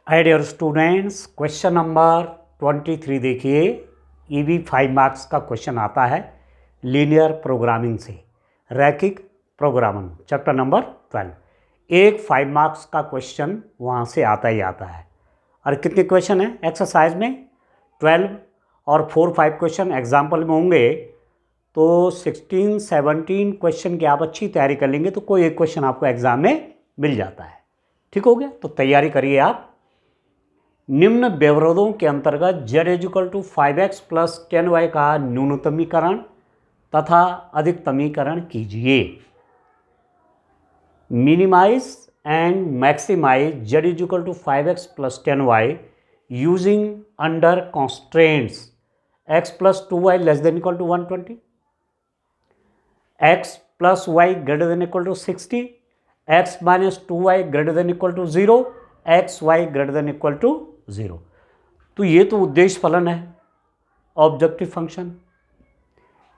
हाय dear students, question number 23 देखिए। ये भी 5 मार्क्स का क्वेश्चन आता है लीनियर प्रोग्रामिंग से, रैखिक प्रोग्रामिंग, चैप्टर नंबर 12। एक 5 मार्क्स का क्वेश्चन वहाँ से आता ही आता है। और कितने क्वेश्चन हैं एक्सरसाइज में? 12 और 4-5 क्वेश्चन एग्जाम्पल में होंगे, तो 16-17 क्वेश्चन की आप अच्छी तैयारी कर लेंगे तो कोई एक क्वेश्चन आपको एग्जाम में मिल जाता है। ठीक हो गया? तो तैयारी करिए आप। निम्न व्यवरोधों के अंतर्गत z = 5x + 10y का न्यूनतमीकरण तथा अधिकतमीकरण कीजिए। Minimise and maximise z = 5x + 10y using under constraints x + 2y <= 120, x + y > 60, x - 2y > 0, x y > 0। तो ये तो उद्देश्य फलन है, ऑब्जेक्टिव फंक्शन।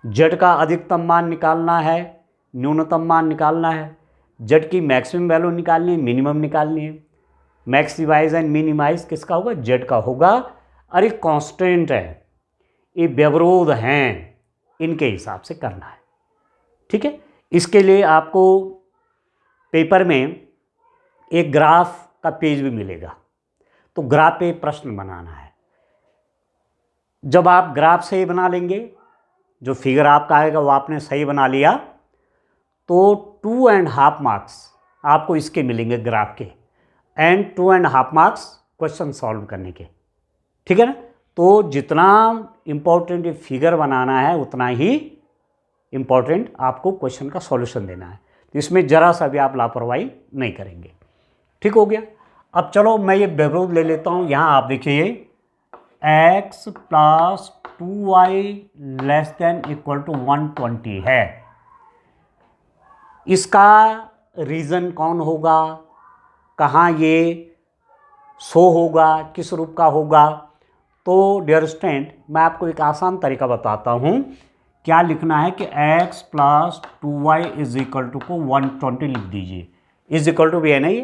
z का अधिकतम मान निकालना है, न्यूनतम मान निकालना है, z की मैक्सिमम वैल्यू निकालनी है, मिनिमम निकालनी है। मैक्सिमाइज एंड मिनिमाइज किसका होगा? z का होगा। और ये कॉन्स्टेंट है, ये व्यवरोध हैं, इनके हिसाब से करना है। ठीक है, इसके लिए आपको पेपर में एक ग्राफ का पेज भी मिलेगा, तो ग्राफ पे प्रश्न बनाना है। जब आप ग्राफ सही बना लेंगे, जो फिगर आपका आएगा वो आपने सही बना लिया, तो 2.5 मार्क्स आपको इसके मिलेंगे ग्राफ के, एंड 2.5 मार्क्स क्वेश्चन सॉल्व करने के। ठीक है ना? तो जितना इम्पोर्टेंट फिगर बनाना है उतना ही इम्पोर्टेंट आपको क्वेश्चन का सॉल्यूशन देना है। तो इसमें जरा सा भी आप लापरवाही नहीं करेंगे। ठीक हो गया? अब चलो मैं ये व्यवरोध ले लेता हूँ। यहाँ आप देखिए x + 2y ≤ 120 है। इसका रीज़न कौन होगा, कहाँ ये शो होगा, किस रूप का होगा? तो डियर स्टूडेंट, मैं आपको एक आसान तरीका बताता हूँ। क्या लिखना है कि x + 2y को 120 लिख दीजिए। = भी है ना ये,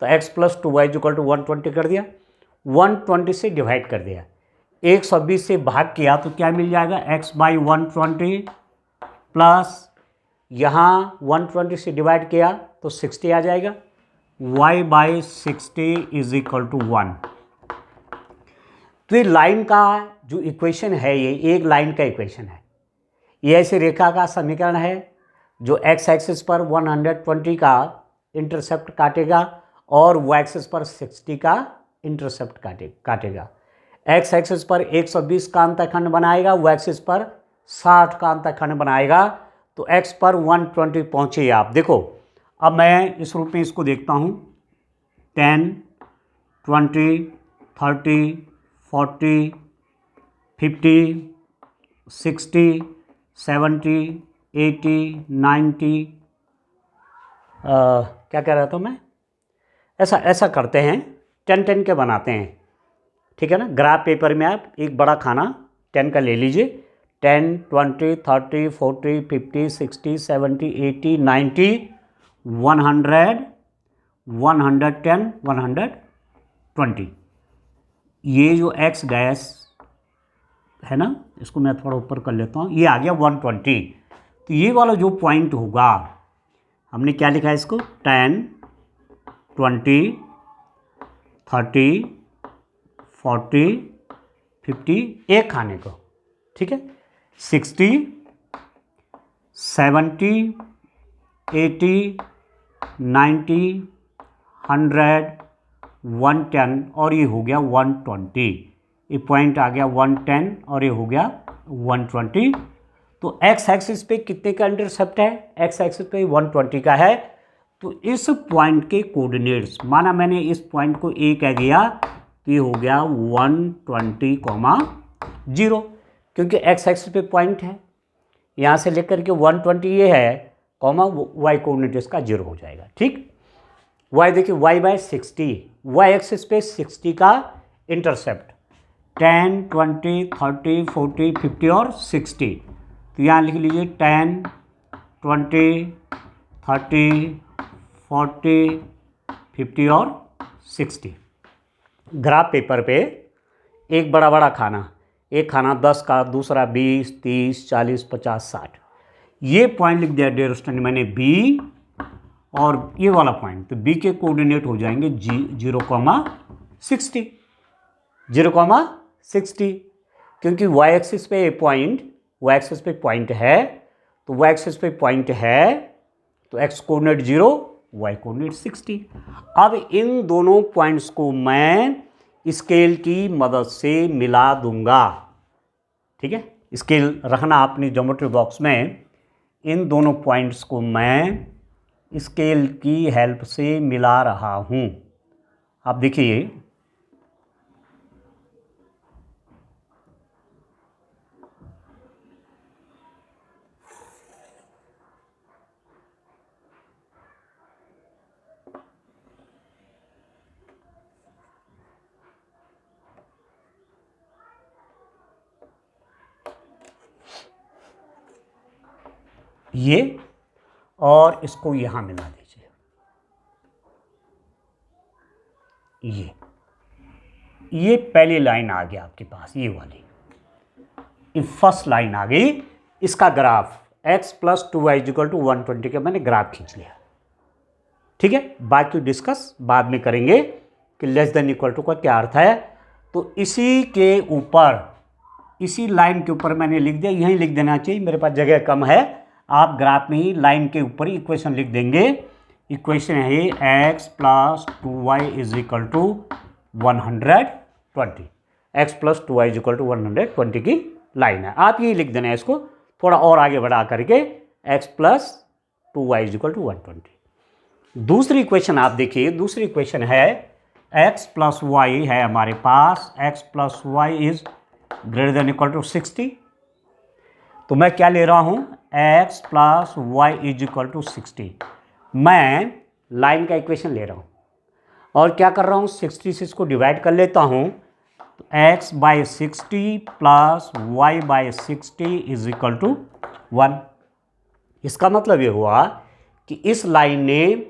तो x + 2y = 120 कर दिया, 120 से डिवाइड कर दिया, 120 से भाग किया तो क्या मिल जाएगा? x/120 प्लस यहाँ 120 से डिवाइड किया तो 60 आ जाएगा, y/60 = 1। तो ये लाइन का जो इक्वेशन है, ये एक लाइन का इक्वेशन है। ये ऐसी रेखा का समीकरण है जो x एक्सिस पर 120 का इंटरसेप्ट काटेगा और y एक्सिस पर 60 का इंटरसेप्ट काटेगा। x एक्सिस पर 120 का अंतःखंड बनाएगा, y एक्सिस पर 60 का अंतःखंड बनाएगा। तो x पर 120 पहुँचे आप। देखो, अब मैं इस रूप में इसको देखता हूँ, 10, 20, 30, 40, 50, 60, 70, 80, 90, क्या कह रहा था मैं? ऐसा करते हैं, 10 के बनाते हैं। ठीक है ना? ग्राफ पेपर में आप एक बड़ा खाना 10 का ले लीजिए, 10, 20, 30, 40, 50, 60, 70, 80, 90, 100, 110, 120। ये जो x डैश है ना, इसको मैं थोड़ा ऊपर कर लेता हूँ, ये आ गया 120। तो ये वाला जो पॉइंट होगा, हमने क्या लिखा है इसको? 10, 20, 30, 40, 50, एक खाने को। ठीक है? 60, 70, 80, 90, 100, 110 और ये हो गया 120। ये पॉइंट आ गया 110 और ये हो गया 120। तो x एक्सिस पे कितने का इंटरसेप्ट है? x एक्सिस पे 120 का है। तो इस पॉइंट के कोऑर्डिनेट्स, माना मैंने इस पॉइंट को a कह दिया, तो ये हो गया 120, 0, क्योंकि x एक्सिस पे पॉइंट है। यहाँ से लेकर के 120 ये है, कॉमा y कोऑर्डिनेट इसका 0 हो जाएगा। ठीक? y देखिए, y/60, y एक्सिस पे 60 का इंटरसेप्ट, 10, 20, 30, 40, 50 और 60। तो यहाँ लिख लीजिए 10, 20, 30, 40, 50 और 60। ग्राफ पेपर पे एक बड़ा बड़ा खाना, एक खाना 10 का, दूसरा 20, 30, 40, 50, 60, ये पॉइंट लिख दिया डियर स्टूडेंट मैंने बी, और ये वाला पॉइंट, तो बी के कोऑर्डिनेट हो जाएंगे 0,60, 0,60, क्योंकि वाई एक्सिस पे पॉइंट, वाई एक्सिस पे पॉइंट है, तो वाई एक्सिस पे पॉइंट है तो एक्स कोऑर्डिनेट 0, वाई कोऑर्डिनेट 60। अब इन दोनों पॉइंट्स को मैं स्केल की मदद से मिला दूंगा, ठीक है। स्केल रखना अपनी ज्योमेट्री बॉक्स में, इन दोनों पॉइंट्स को मैं स्केल की हेल्प से मिला रहा हूं। आप देखिए, ये और इसको यहां मिला दीजिए, ये पहली लाइन आ गया आपके पास, ये वाली, ये फर्स्ट लाइन आ गई। इसका ग्राफ x + 2y = 120 का मैंने ग्राफ खींच लिया, ठीक है। बाकी डिस्कस बाद में करेंगे कि लेस देन इक्वल टू का क्या अर्थ है। तो इसी के ऊपर, इसी लाइन के ऊपर मैंने लिख दिया, यहीं लिख देना चाहिए, मेरे पास जगह कम है, आप ग्राफ में ही लाइन के ऊपर ही इक्वेशन लिख देंगे। इक्वेशन है x + 2y = 120, x + 2y = 120 की लाइन है, आप यही लिख देना है। इसको थोड़ा और आगे बढ़ा करके x + 2y = 120। दूसरी इक्वेशन आप देखिए, दूसरी इक्वेशन है x + y है हमारे पास, x + y > 60। तो मैं क्या ले रहा हूं, x + y = 60, मैं लाइन का इक्वेशन ले रहा हूं और क्या कर रहा हूं, 60 से इसको डिवाइड कर लेता हूं, तो x/60 + y/60 = 1। इसका मतलब ये हुआ कि इस लाइन ने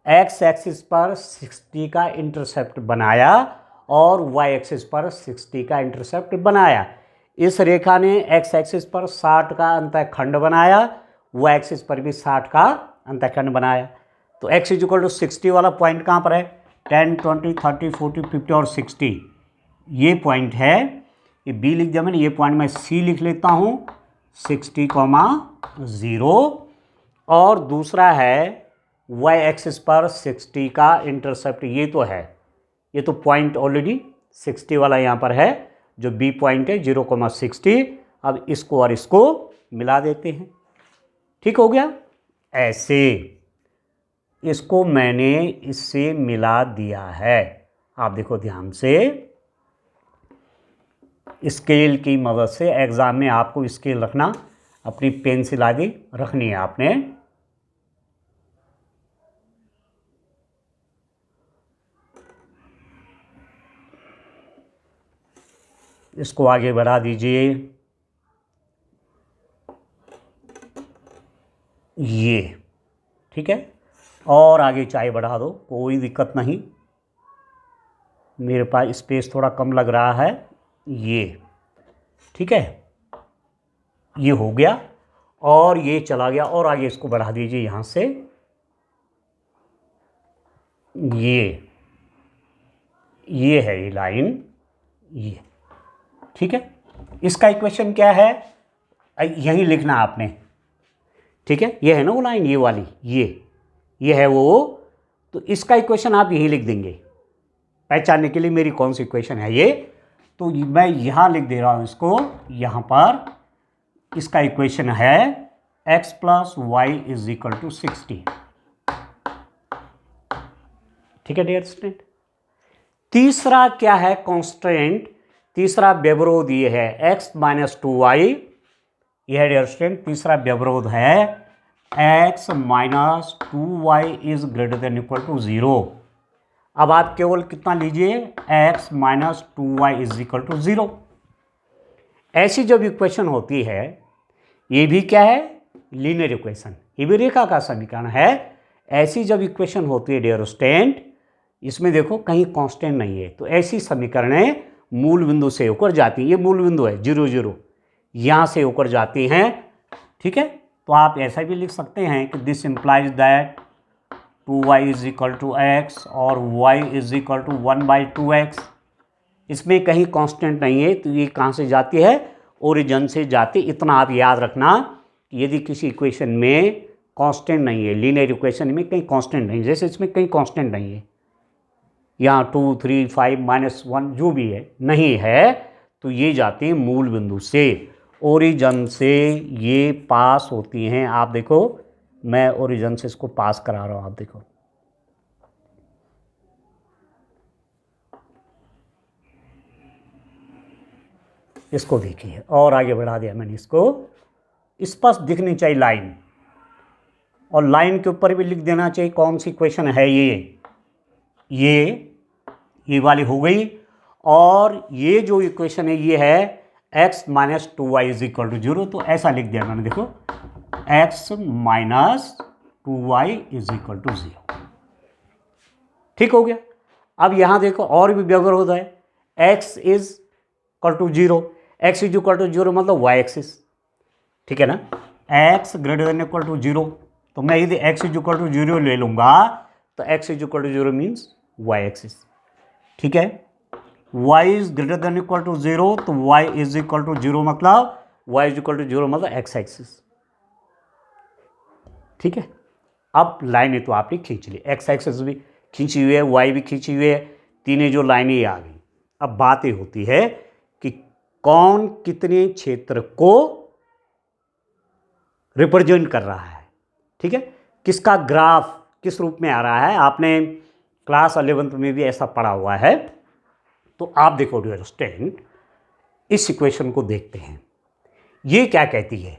x एक्सिस पर 60 का इंटरसेप्ट बनाया और y एक्सिस पर 60 का इंटरसेप्ट बनाया। इस रेखा ने x एक्सिस पर 60 का अंतःखंड बनाया, y एक्सिस पर भी 60 का अंतःखंड बनाया। तो x = 60 वाला पॉइंट कहाँ पर है, 10, 20, 30, 40, 50 और 60, ये पॉइंट है। ये b लिख दिया मैंने, ये पॉइंट मैं c लिख लेता हूँ, 60,0। और दूसरा है y एक्सिस पर 60 का इंटरसेप्ट, ये तो है, ये तो पॉइंट ऑलरेडी 60 वाला यहाँ पर है, जो b पॉइंट है 0,60। अब इसको और इसको मिला देते हैं, ठीक हो गया। ऐसे इसको मैंने इससे मिला दिया है। आप देखो ध्यान से, स्केल की मदद से एग्जाम में आपको स्केल रखना, अपनी पेंसिल आदि रखनी है आपने। इसको आगे बढ़ा दीजिए, ये ठीक है, और आगे चाहे बढ़ा दो, कोई दिक्कत नहीं, मेरे पास स्पेस थोड़ा कम लग रहा है, ये ठीक है, ये हो गया और ये चला गया, और आगे इसको बढ़ा दीजिए यहाँ से, ये है ये लाइन, ये ठीक है। इसका इक्वेशन क्या है, यही लिखना आपने, ठीक है। ये है ना वो लाइन, ये वाली, ये है वो, तो इसका इक्वेशन आप यही लिख देंगे, पहचानने के लिए मेरी कौन सी इक्वेशन है ये, तो मैं यहाँ लिख दे रहा हूँ इसको, यहाँ पर इसका इक्वेशन है x + y = 60, ठीक है डियर स्टूडेंट। तीसरा क्या है कांस्टेंट, तीसरा व्यवरोध ये है x - 2y, यह डियर स्टूडेंट तीसरा व्यवरोध है, x - 2y > 0। अब आप केवल कितना लीजिए, x - 2y = 0। ऐसी जब इक्वेशन होती है, ये भी क्या है, लीनियर इक्वेशन, ये भी रेखा का समीकरण है। ऐसी जब इक्वेशन होती है डियर स्टूडेंट, इसमें देखो कहीं कांस्टेंट नहीं है, तो ऐसी समीकरणें मूल बिंदु से होकर जाती हैं। ये मूल बिंदु है 0 0, यहाँ से होकर जाती हैं। ठीक है, तो आप ऐसा भी लिख सकते हैं कि this implies that 2y is equal to x और y is equal to 1/2x। इसमें कहीं कांस्टेंट नहीं है, तो ये कहाँ से जाती है, ओरिजिन से जाती। इतना आप याद रखना कि यदि किसी इक्वेशन में कांस्टेंट नहीं है, लीनियर इक्वेशन में कहीं कांस्टेंट नहीं, जैसे इसमें कहीं कांस्टेंट नहीं है, यहाँ 2 3 5 -1 जो भी है नहीं है, तो ये जाते हैं मूल बिंदु से, ओरिजिन से ये पास होती हैं। आप देखो, मैं ओरिजिन से इसको पास करा रहा हूँ, आप देखो। इसको देखिए, और आगे बढ़ा दिया मैंने इसको। स्पष्ट दिखनी चाहिए लाइन, और लाइन के ऊपर भी लिख देना चाहिए कौन सी इक्वेशन है। ये वाली हो गई। और ये जो इक्वेशन है ये है x - 2y is equal to 0, तो ऐसा लिख दिया मैंने, देखो x - 2y is equal to 0। ठीक हो गया। अब यहां देखो और भी व्यवहार होता है, x is equal to 0, x is equal to 0 मतलब y एक्सिस। ठीक है ना, x greater than equal to 0, तो मैं यदि x इज इक्वल टू 0 ले लूंगा तो x is equal to 0 means y axis. ठीक है, y is greater than equal to 0, तो y इज इक्वल टू 0 मतलब y इज इक्वल टू 0 मतलब x एक्सिस। ठीक है, अब लाइनें तो आपने खींच ली, x एक्सिस भी खींची हुई है, y भी खींची हुई है, तीनों जो लाइनें आ गई। अब बात ये होती है कि कौन कितने क्षेत्र को रिप्रेजेंट कर रहा है। ठीक है, किसका ग्राफ किस रूप में आ रहा है, आपने क्लास 11th में भी ऐसा पढ़ा हुआ है। तो आप देखो डियर स्टूडेंट, इस इक्वेशन को देखते हैं। ये क्या कहती है,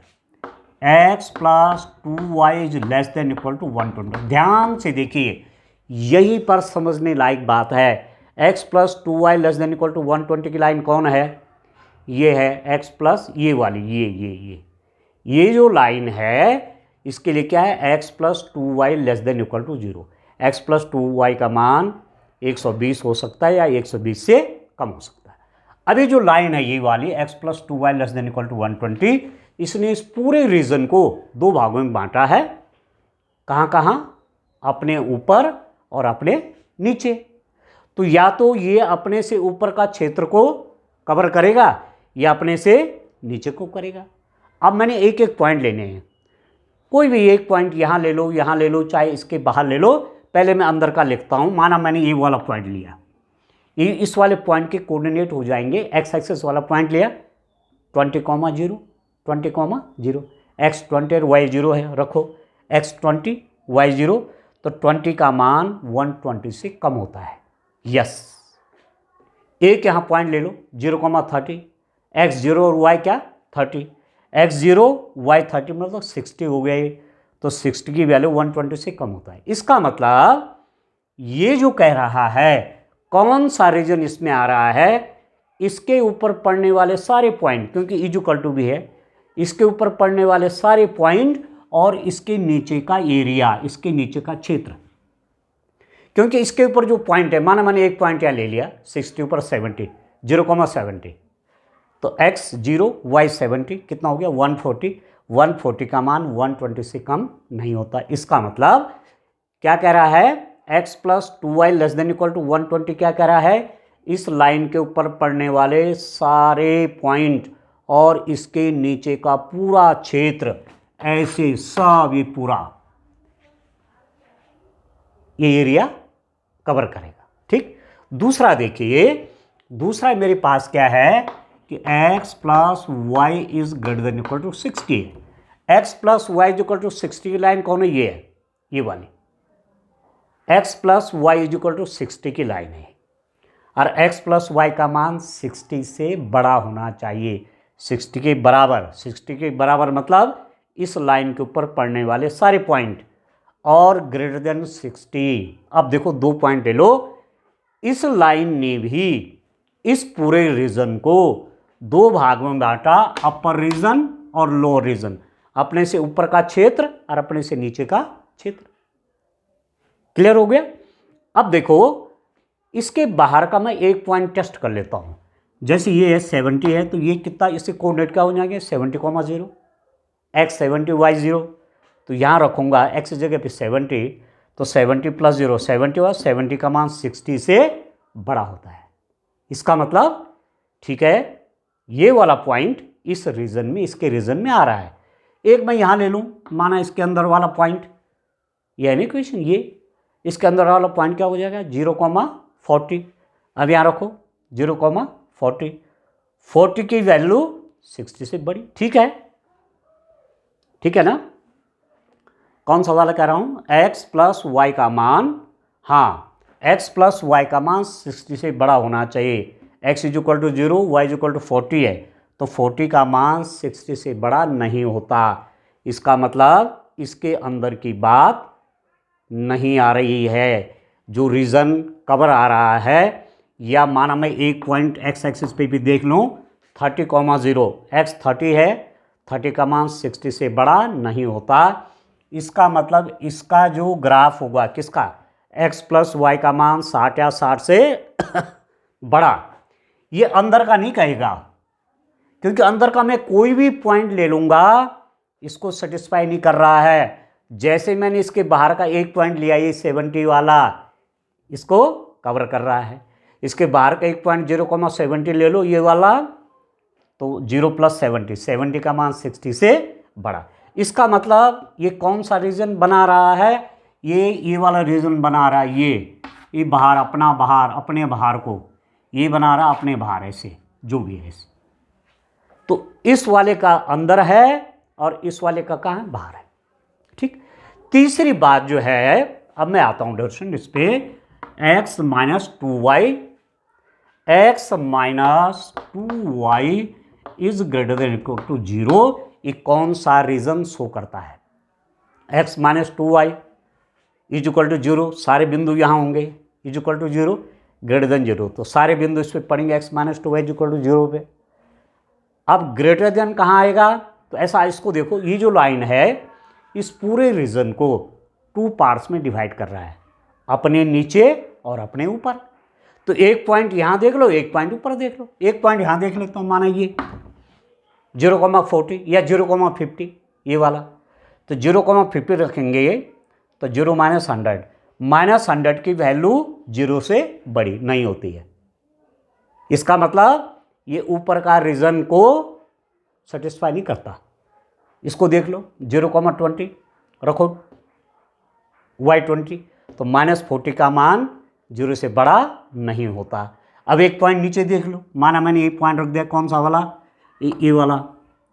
x + 2y is less than equal to 120। ध्यान से देखिए, यही पर समझने लायक बात है। x + 2y less than equal to 120 की लाइन कौन है, ये है x प्लस ये वाली, ये जो लाइन है इसके लिए क्या है, x + 2y less than equal to 0। x + 2y का मान 120 हो सकता है या 120 से कम हो सकता है। अभी जो लाइन है ये वाली x + 2y less than equal to 120, इसने इस पूरे रीजन को दो भागों में बांटा है। कहाँ कहाँ, अपने ऊपर और अपने नीचे। तो या तो ये अपने से ऊपर का क्षेत्र को कवर करेगा या अपने से नीचे को करेगा। अब मैंने एक एक पॉइंट लेने हैं, कोई भी एक पॉइंट यहाँ ले लो, यहाँ ले लो, चाहे इसके बाहर ले लो। पहले मैं अंदर का लिखता हूँ। माना मैंने ये वाला पॉइंट लिया, ये इस वाले पॉइंट के कोऑर्डिनेट हो जाएंगे। एक्स एक्सिस वाला पॉइंट लिया 20, 0, 20, 0, x 20 और y 0 है, रखो x 20 y 0, तो 20 का मान 120 से कम होता है। यस, एक यहाँ पॉइंट ले लो 0,30, x 0 और y क्या 30, x 0 y 30 मतलब 60 हो गया ये, तो 60 की वैल्यू 120 से कम होता है। इसका मतलब ये जो कह रहा है कौन सा रीजन इसमें आ रहा है, इसके ऊपर पड़ने वाले सारे पॉइंट, क्योंकि इक्वल टू भी है, इसके ऊपर पड़ने वाले सारे पॉइंट और इसके नीचे का एरिया, इसके नीचे का क्षेत्र। क्योंकि इसके ऊपर जो पॉइंट है, माना मैंने एक पॉइंट यहाँ ले लिया 60 ऊपर 70, 0,70, तो x 0 y 70 कितना हो गया 140, 140 का मान 120 से कम नहीं होता। इसका मतलब क्या कह रहा है, x + 2y less than equal to 120 क्या कह रहा है, इस लाइन के ऊपर पड़ने वाले सारे पॉइंट और इसके नीचे का पूरा क्षेत्र, ऐसे सब ये पूरा ये एरिया कवर करेगा। ठीक, दूसरा देखिए, दूसरा मेरे पास क्या है कि x + y is greater than equal to 60। x + y is equal to 60 की लाइन कौन है, ये है, ये वाली x + y is equal to 60 की लाइन है। और x + y का मान 60 से बड़ा होना चाहिए, 60 के बराबर। 60 के बराबर मतलब इस लाइन के ऊपर पड़ने वाले सारे पॉइंट और ग्रेटर देन 60। अब देखो दो पॉइंट ले लो, इस लाइन ने भी इस पूरे रीजन को दो भागों में बांटा, अपर रीजन और लोअर रीजन, अपने से ऊपर का क्षेत्र और अपने से नीचे का क्षेत्र। क्लियर हो गया। अब देखो इसके बाहर का मैं एक पॉइंट टेस्ट कर लेता हूँ। जैसे ये है 70 है, तो ये कितना, इससे कोऑर्डिनेट क्या हो जाएंगे 70,0, x 70 y 0। तो यहाँ रखूँगा x जगह पे 70, तो 70 + 0 70 हुआ, 70 का मान 60 से बड़ा होता है। इसका मतलब ठीक है, ये वाला पॉइंट इस रीजन में, इसके रीजन में आ रहा है। एक मैं यहाँ ले लूँ, माना इसके अंदर वाला पॉइंट, ये है ना इक्वेशन, ये इसके अंदर वाला पॉइंट क्या हो जाएगा 0,40। अब यहाँ रखो 0,40, 40 की वैल्यू 60 से बड़ी, ठीक है ना। कौन सा वाला कह रहा हूँ, x + y का मान, हाँ x + y का मान 60 से बड़ा होना चाहिए। x = 0, y = 40 है, तो 40 का मान 60 से बड़ा नहीं होता। इसका मतलब इसके अंदर की बात नहीं आ रही है। जो रीज़न कवर आ रहा है, या माना मैं एक पॉइंट x एक्सिस पे भी देख लूँ 30,0, x 30 है, 30 का मान 60 से बड़ा नहीं होता। इसका मतलब इसका जो ग्राफ होगा किसका, x + y का मान 60 या 60 से बड़ा, ये अंदर का नहीं कहेगा, क्योंकि अंदर का मैं कोई भी पॉइंट ले लूँगा इसको सेटिस्फाई नहीं कर रहा है। जैसे मैंने इसके बाहर का एक पॉइंट लिया, ये 70 वाला इसको कवर कर रहा है। इसके बाहर का एक पॉइंट 0,70 ले लो, ये वाला, तो 0 + 70, 70 का मान 60 से बड़ा। इसका मतलब ये कौन सा रीजन बना रहा है, ये वाला रीजन बना रहा है। ये बाहर अपने बाहर को ये बना रहा अपने बाहर, ऐसे जो भी है ऐसे। तो इस वाले का अंदर है और इस वाले का कहाँ है, बाहर है। ठीक, तीसरी बात जो है, अब मैं आता हूं डायरेक्शन इस पे, x - 2y, x - 2y is greater than equal to 0। ये कौन सा रीजन शो करता है, x - 2y is equal to 0, सारे बिंदु यहाँ होंगे, is equal to 0, greater than 0, तो सारे बिंदु इस पे पड़ेंगे x - 2y is equal to 0 पे। अब ग्रेटर देन कहाँ आएगा, तो ऐसा इसको देखो, ये जो लाइन है इस पूरे रीजन को 2 पार्ट्स में डिवाइड कर रहा है, अपने नीचे और अपने ऊपर। तो एक पॉइंट यहाँ देख लो, एक पॉइंट ऊपर देख लो। एक पॉइंट यहाँ देख लेता हूँ, माना ये 0,40 या 0,50 ये वाला, तो 0,50 रखेंगे, तो 0 - 100, -100 की वैल्यू 0 से बड़ी नहीं होती है। इसका मतलब ये ऊपर का रीजन को सेटिस्फाई नहीं करता। इसको देख लो, 0,20 रखो, y20, तो -40 का मान 0 से बड़ा नहीं होता। अब एक पॉइंट नीचे देख लो, माना मैंने एक पॉइंट रख दिया, कौन सा वाला, ये वाला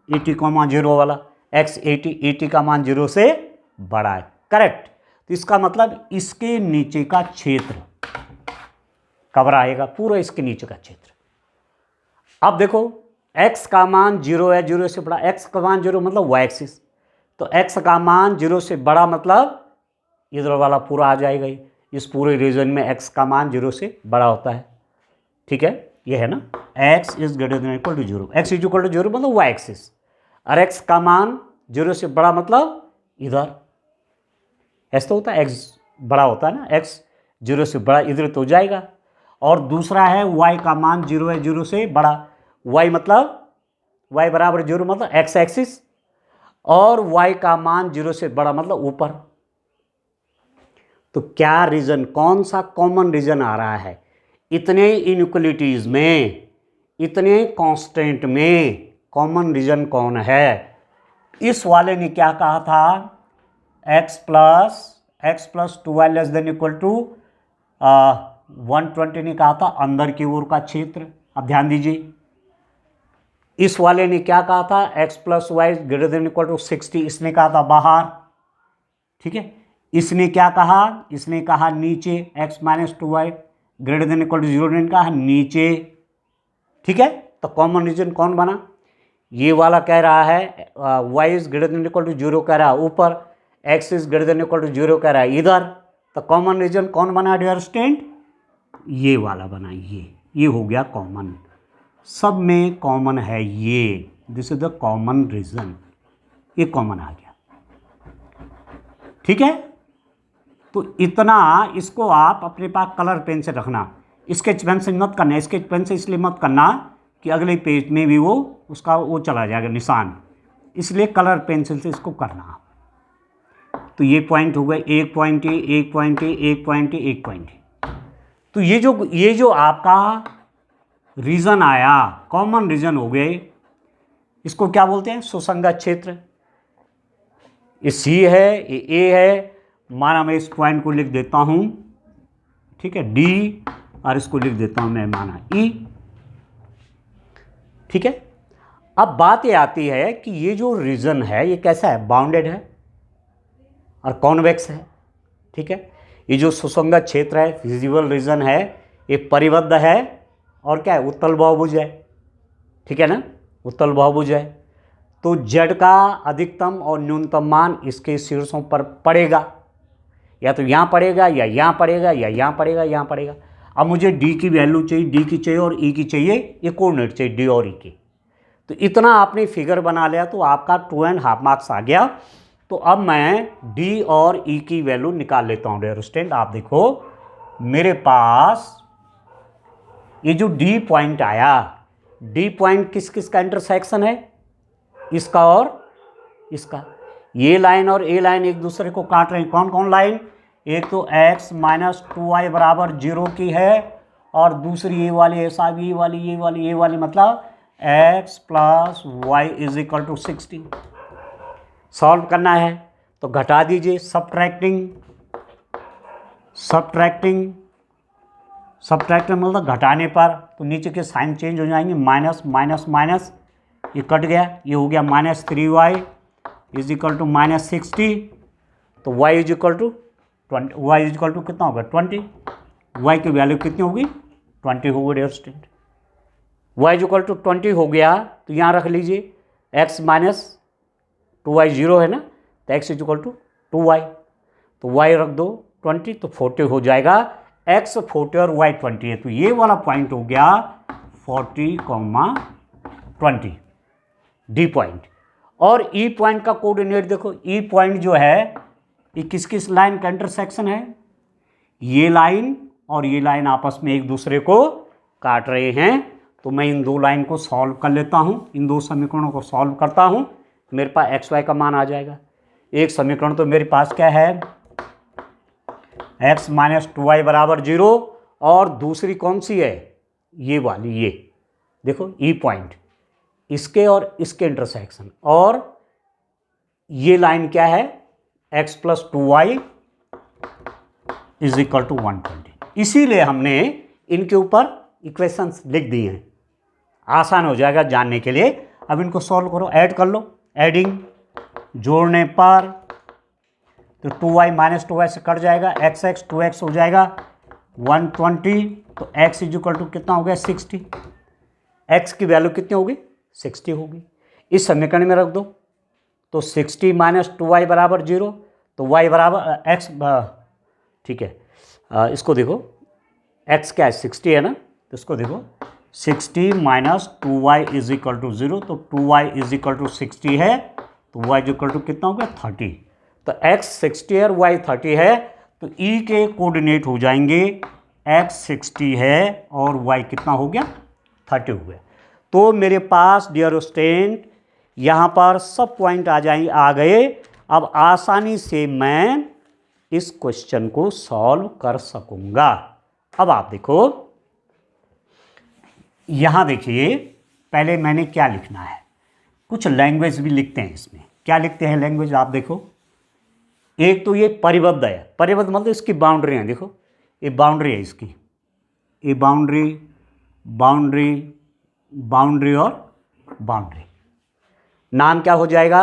80,0 वाला, x 80 का मान 0 से बड़ा है, करेक्ट। तो इसका मतलब इसके नीचे का क्षेत्र कवर आएगा, पूरा इसके नीचे का क्षेत्र। अब देखो x का मान 0 है, 0 से बड़ा, x का मान 0 मतलब y एक्सिस, तो x का मान 0 से बड़ा मतलब इधर वाला पूरा आ जाएगा। इस पूरे रीजन में x का मान 0 से बड़ा होता है, ठीक है, ये है ना, x is greater than equal to 0, x is equal to 0 मतलब y एक्सिस, और x का मान 0 से बड़ा मतलब इधर, ऐसा तो होता है, x बड़ा होता है ना, x 0 से बड़ा इधर तो जाएगा। और दूसरा है y का मान 0 है, 0 से बड़ा, y मतलब y बराबर 0 मतलब x एक्सिस, और y का मान 0 से बड़ा मतलब ऊपर। तो क्या रीजन, कौन सा कॉमन रीजन आ रहा है, इतने इनइक्वलिटीज में, इतने कांस्टेंट में कॉमन रीजन कौन है। इस वाले ने क्या कहा था, x + 2y less than equal to 120 ने कहा था अंदर की ओर का क्षेत्र। अब ध्यान दीजिए, इस वाले ने क्या कहा था, x + y greater than equal to 60, इसने कहा था बाहर, ठीक है। इसने क्या कहा, इसने कहा नीचे, x - 2y greater than equal to 0 ने कहा नीचे, ठीक है। तो कॉमन रीजन कौन बना, ये वाला कह रहा है y is greater than equal to 0 कह रहा है ऊपर, x is greater than equal to 0 कह रहा है इधर। तो कॉमन रीजन कौन बना डियर स्टूडेंट, ये वाला बना, ये हो गया कॉमन, सब में कॉमन है ये, this is the common region, ये कॉमन आ गया, ठीक है। तो इतना इसको आप अपने पास कलर पेन से रखना, स्केच पेन से मत करना, स्केच पेन से इसलिए मत करना कि अगले पेज में भी वो उसका वो चला जाएगा निशान, इसलिए कलर पेंसिल से इसको करना। तो ये पॉइंट हो गए, एक पॉइंट ए, एक पॉइंट ए, एक पॉइंट ए, एक पॉइंट ए। तो ये जो आपका रीजन आया, कॉमन रीजन हो गए, इसको क्या बोलते हैं? सुसंगत क्षेत्र। ये सी है, ये ए है, माना मैं इस पॉइंट को लिख देता हूं, ठीक है, डी, और इसको लिख देता हूं मैं माना ई, ठीक है। अब बात ये आती है कि ये जो रीजन है ये कैसा है? बाउंडेड है और कॉन्वेक्स है, ठीक है। ये जो सुसंगत क्षेत्र है, विजिबल रीजन है, ये परिबद्ध है और क्या है? उत्तल बहुभुज है, ठीक है ना, उत्तल बहुभुज है। तो z का अधिकतम और न्यूनतम मान इसके शीर्षों पर पड़ेगा, या तो यहाँ पड़ेगा, या यहाँ पड़ेगा, या यहाँ पड़ेगा, यहाँ पड़ेगा। अब मुझे d की वैल्यू चाहिए, d की चाहिए और e की चाहिए, ये कोऑर्डिनेट चाहिए d और e की। तो इतना आपने फिगर बना लिया तो आपका 2.5 मार्क्स आ गया। तो अब मैं d और e की वैल्यू निकाल लेता हूँ डियर स्टूडेंट। आप देखो मेरे पास ये जो d पॉइंट आया, d पॉइंट किस किस का इंटरसेक्शन है? इसका और इसका। ये लाइन और ये लाइन एक दूसरे को काट रहे हैं। कौन कौन लाइन? एक तो x माइनस 2y बराबर 0 की है, और दूसरी ये वाली, ऐसा भी ये वाली मतलब x plus y is equal to 60। Solve करना है तो घटा दीजिए, सब्ट्रैक्टिंग मतलब घटाने पर, तो नीचे के साइन चेंज हो जाएंगे, माइनस माइनस माइनस, ये कट गया, ये हो गया minus 3y is equal to minus 60। तो y is equal to 20, y is equal to कितना होगा? 20। y की वैल्यू कितनी होगी? 20 होगी dear student. y is equal to 20 हो गया तो यहाँ रख लीजिए x माइनस 2y 0 है ना, तो x is equal to 2y, तो y रख दो 20, तो 40 हो जाएगा। x 40 और y 20 है, तो ये वाला पॉइंट हो गया 40,20 डी पॉइंट। और ई पॉइंट का कोऑर्डिनेट देखो, ई पॉइंट जो है ये किस किस लाइन का इंटरसेक्शन है? ये लाइन और ये लाइन आपस में एक दूसरे को काट रहे हैं। तो मैं इन दो लाइन को सॉल्व कर लेता हूं, इन दो समीकरणों को सॉल्व करता हूं, मेरे पास एक्स वाई का मान आ जाएगा। एक समीकरण तो मेरे पास क्या है? x माइनस 2y बराबर 0, और दूसरी कौन सी है? ये वाली, ये देखो ई पॉइंट, इसके और इसके इंटरसेक्शन, और ये लाइन क्या है? x plus 2y is equal to 120। इसीलिए हमने इनके ऊपर इक्वेशंस लिख दिए हैं, आसान हो जाएगा जानने के लिए। अब इनको सॉल्व करो, ऐड कर लो, एडिंग जोड़ने पर तो 2y माइनस 2y से कट जाएगा, x 2x हो जाएगा 120, तो x इज इक्वल टू कितना हो गया? 60। x की वैल्यू कितनी होगी? 60 होगी। इस समीकरण में रख दो, तो 60 माइनस 2y बराबर 0, तो y बराबर x, ठीक है, इसको देखो x क्या है? 60 है ना, तो इसको देखो 60 minus 2y is equal to 0, तो 2y इज इक्वल टू 60 है, तो y इज इक्वल टू कितना हो गया? 30। तो x 60 है और y 30 है, तो e के कोऑर्डिनेट हो जाएंगे, x 60 है और y कितना हो गया? 30 हो गया। तो मेरे पास डियर स्टूडेंट यहाँ पर सब पॉइंट आ गए। अब आसानी से मैं इस क्वेश्चन को सॉल्व कर सकूंगा। अब आप देखो, यहाँ देखिए, पहले मैंने क्या लिखना है, कुछ लैंग्वेज भी लिखते हैं इसमें। क्या लिखते हैं लैंग्वेज? आप देखो, एक तो ये परिबद्ध है, परिबद्ध मतलब इसकी बाउंड्री है, देखो ये बाउंड्री है इसकी, ये बाउंड्री, बाउंड्री, बाउंड्री और बाउंड्री, नाम क्या हो जाएगा?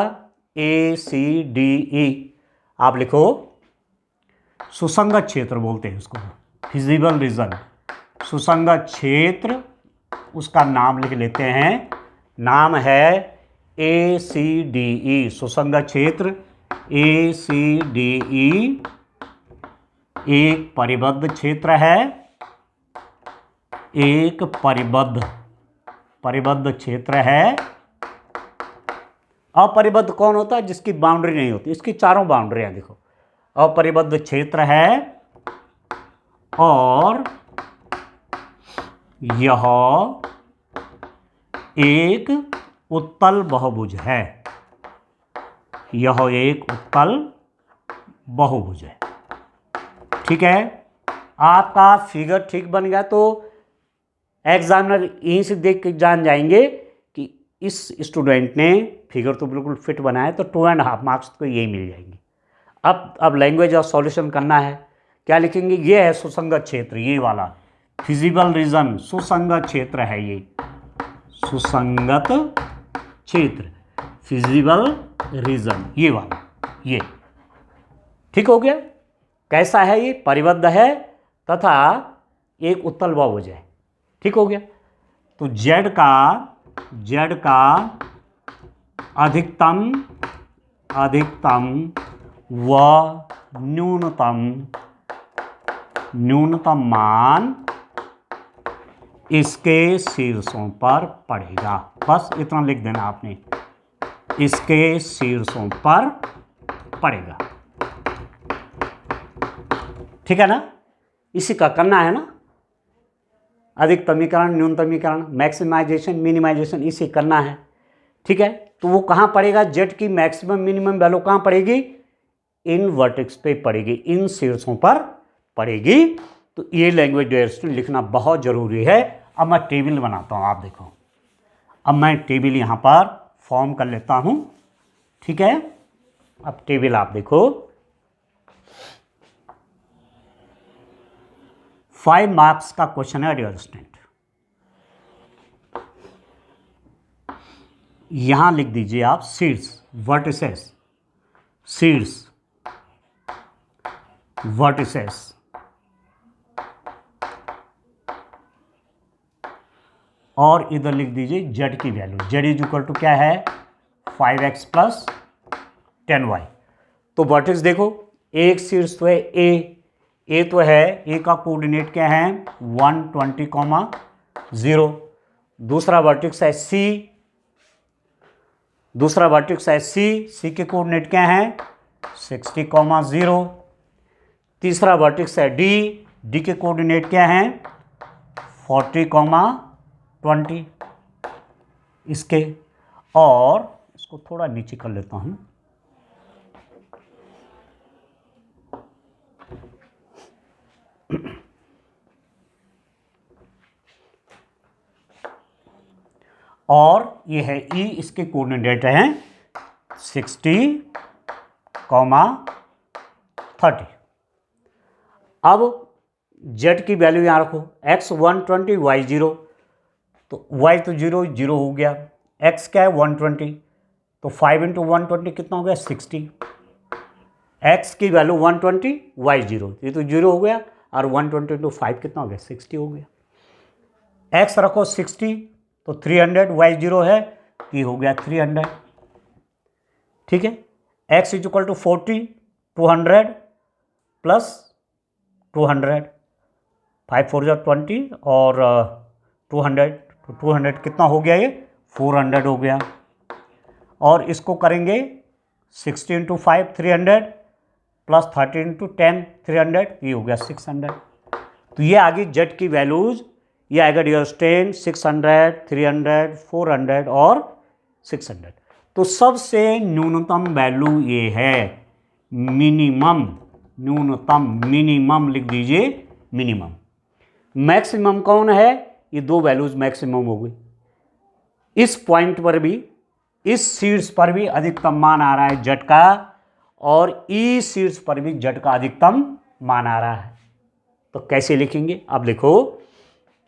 ACDE। आप लिखो, सुसंगत क्षेत्र बोलते हैं उसको, फिजिबल रीजन, सुसंगत क्षेत्र, उसका नाम लिख लेते हैं, नाम है ACDE, सुसंगत क्षेत्र ACDE एक परिबद्ध क्षेत्र है, एक परिबद्ध क्षेत्र है। अपरिबद्ध कौन होता है? जिसकी बाउंड्री नहीं होती, इसकी चारों बाउंड्रियां देखो, अपरिबद्ध क्षेत्र है और यह एक उत्तल बहुभुज है। यह एक उत्तल बहुभुज है। ठीक है, आपका फिगर ठीक बन गया तो एग्जामिनर यहीं से देख के जान जाएंगे कि इस स्टूडेंट ने फिगर तो बिल्कुल फिट बनाया, तो 2.5 मार्क्स तो यही मिल जाएंगे। अब लैंग्वेज और सॉल्यूशन करना है। क्या लिखेंगे? ये है सुसंगत क्षेत्र, ये वाला फिजिबल रीजन, सुसंगत क्षेत्र है ये, सुसंगत क्षेत्र, फिजिबल रीजन, ये वाला, ये ठीक हो गया। कैसा है ये? परिबद्ध है तथा एक उत्तल बहुभुज है। ठीक हो गया। तो z का अधिकतम व न्यूनतम मान इसके शीर्षों पर पड़ेगा। बस इतना लिख देना आपने, इसके शीर्षों पर पड़ेगा। ठीक है ना? इसी का करना है ना, अधिकतमीकरण, न्यूनतमीकरण, मैक्सिमाइजेशन, मिनिमाइजेशन, इसी करना है। ठीक है, तो वो कहाँ पड़ेगा? जेड की मैक्सिमम मिनिमम वैल्यू कहाँ पड़ेगी? इन वर्टेक्स पे पड़ेगी, इन शीर्षों पर पड़ेगी। तो ये लैंग्वेज डायरेक्शन लिखना बहुत जरूरी है। अब मैं टेबल बनाता हूँ, आप देखो। अब मैं टेबल यहाँ पर फॉर्म कर लेता हूँ। ठीक है, अब टेबल आप देखो, 5 मार्क्स का क्वेश्चन है डियर स्टूडेंट। यहां लिख दीजिए आप शीर्ष, वर्टिसेस, शीर्ष, वर्टिसेस, और इधर लिख दीजिए जेड की value. Z is equal to क्या है? 5x plus 10y। तो वर्टेक्स देखो, एक शीर्ष तो है ए तो है, ए का कोऑर्डिनेट क्या है? 120,0। दूसरा वर्टेक्स है सी के कोऑर्डिनेट क्या है? 60,0। तीसरा वर्टेक्स है डी के कोऑर्डिनेट क्या है? 40,20 इसके। और इसको थोड़ा नीचे कर लेता हूं, और ये है ई, इसके कोऑर्डिनेट हैं 60,30। अब जेड की वैल्यू यहाँ रखो, x 120, y 0। तो y तो 0 हो गया, x क्या है? 120। तो 5 × 120 कितना हो गया? 60। x की वैल्यू 120, y 0, ये तो 0 हो गया, और 120 × 5 कितना हो गया? 60 हो गया। x रखो 60, तो 300, y 0 है, ये हो गया 300। ठीक है, x is equal to 40, 200 plus 200, 5 4 20, और 200, तो 200 कितना हो गया? ये 400 हो गया। और इसको करेंगे 60 × 5 300 प्लस 30 × 10 300, ये हो गया 600। तो ये आ गई जेड की वैल्यूज। ये आएगा डियर स्टूडेंट 600, 300, 400 और 600। तो सबसे न्यूनतम वैल्यू ये है, मिनिमम, न्यूनतम, मिनिमम लिख दीजिए, मिनिमम। मैक्सिमम कौन है? ये दो वैल्यूज मैक्सिमम हो गई। इस पॉइंट पर भी, इस शीर्ष पर भी अधिकतम मान आ रहा है जेड का, और ई शीर्ष पर भी जेड का अधिकतम मान आ रहा है। तो कैसे लिखेंगे? अब लिखो,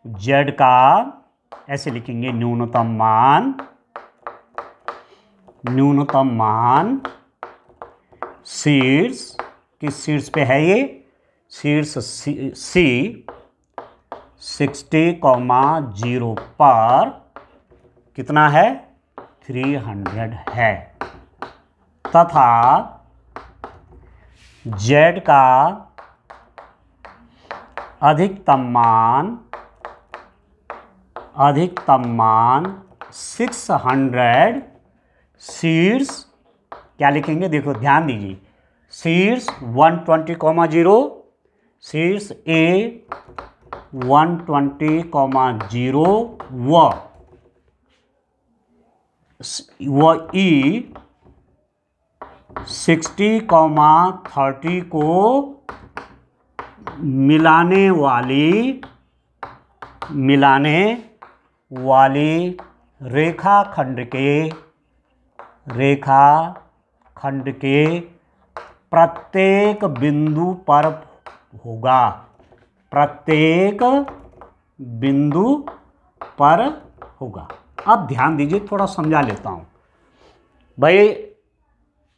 जेड का ऐसे लिखेंगे, न्यूनतम मान शीर्ष, किस शीर्ष पे है ये? शीर्ष सी 60,0 पर कितना है? 300 है, तथा जेड का अधिकतम मान 600 शीर्ष, क्या लिखेंगे? देखो ध्यान दीजिए, शीर्ष 120,0, शीर्ष ए 120, व ई 60, 30 को मिलाने वाली रेखाखंड के प्रत्येक बिंदु पर होगा। अब ध्यान दीजिए, थोड़ा समझा लेता हूं भाई।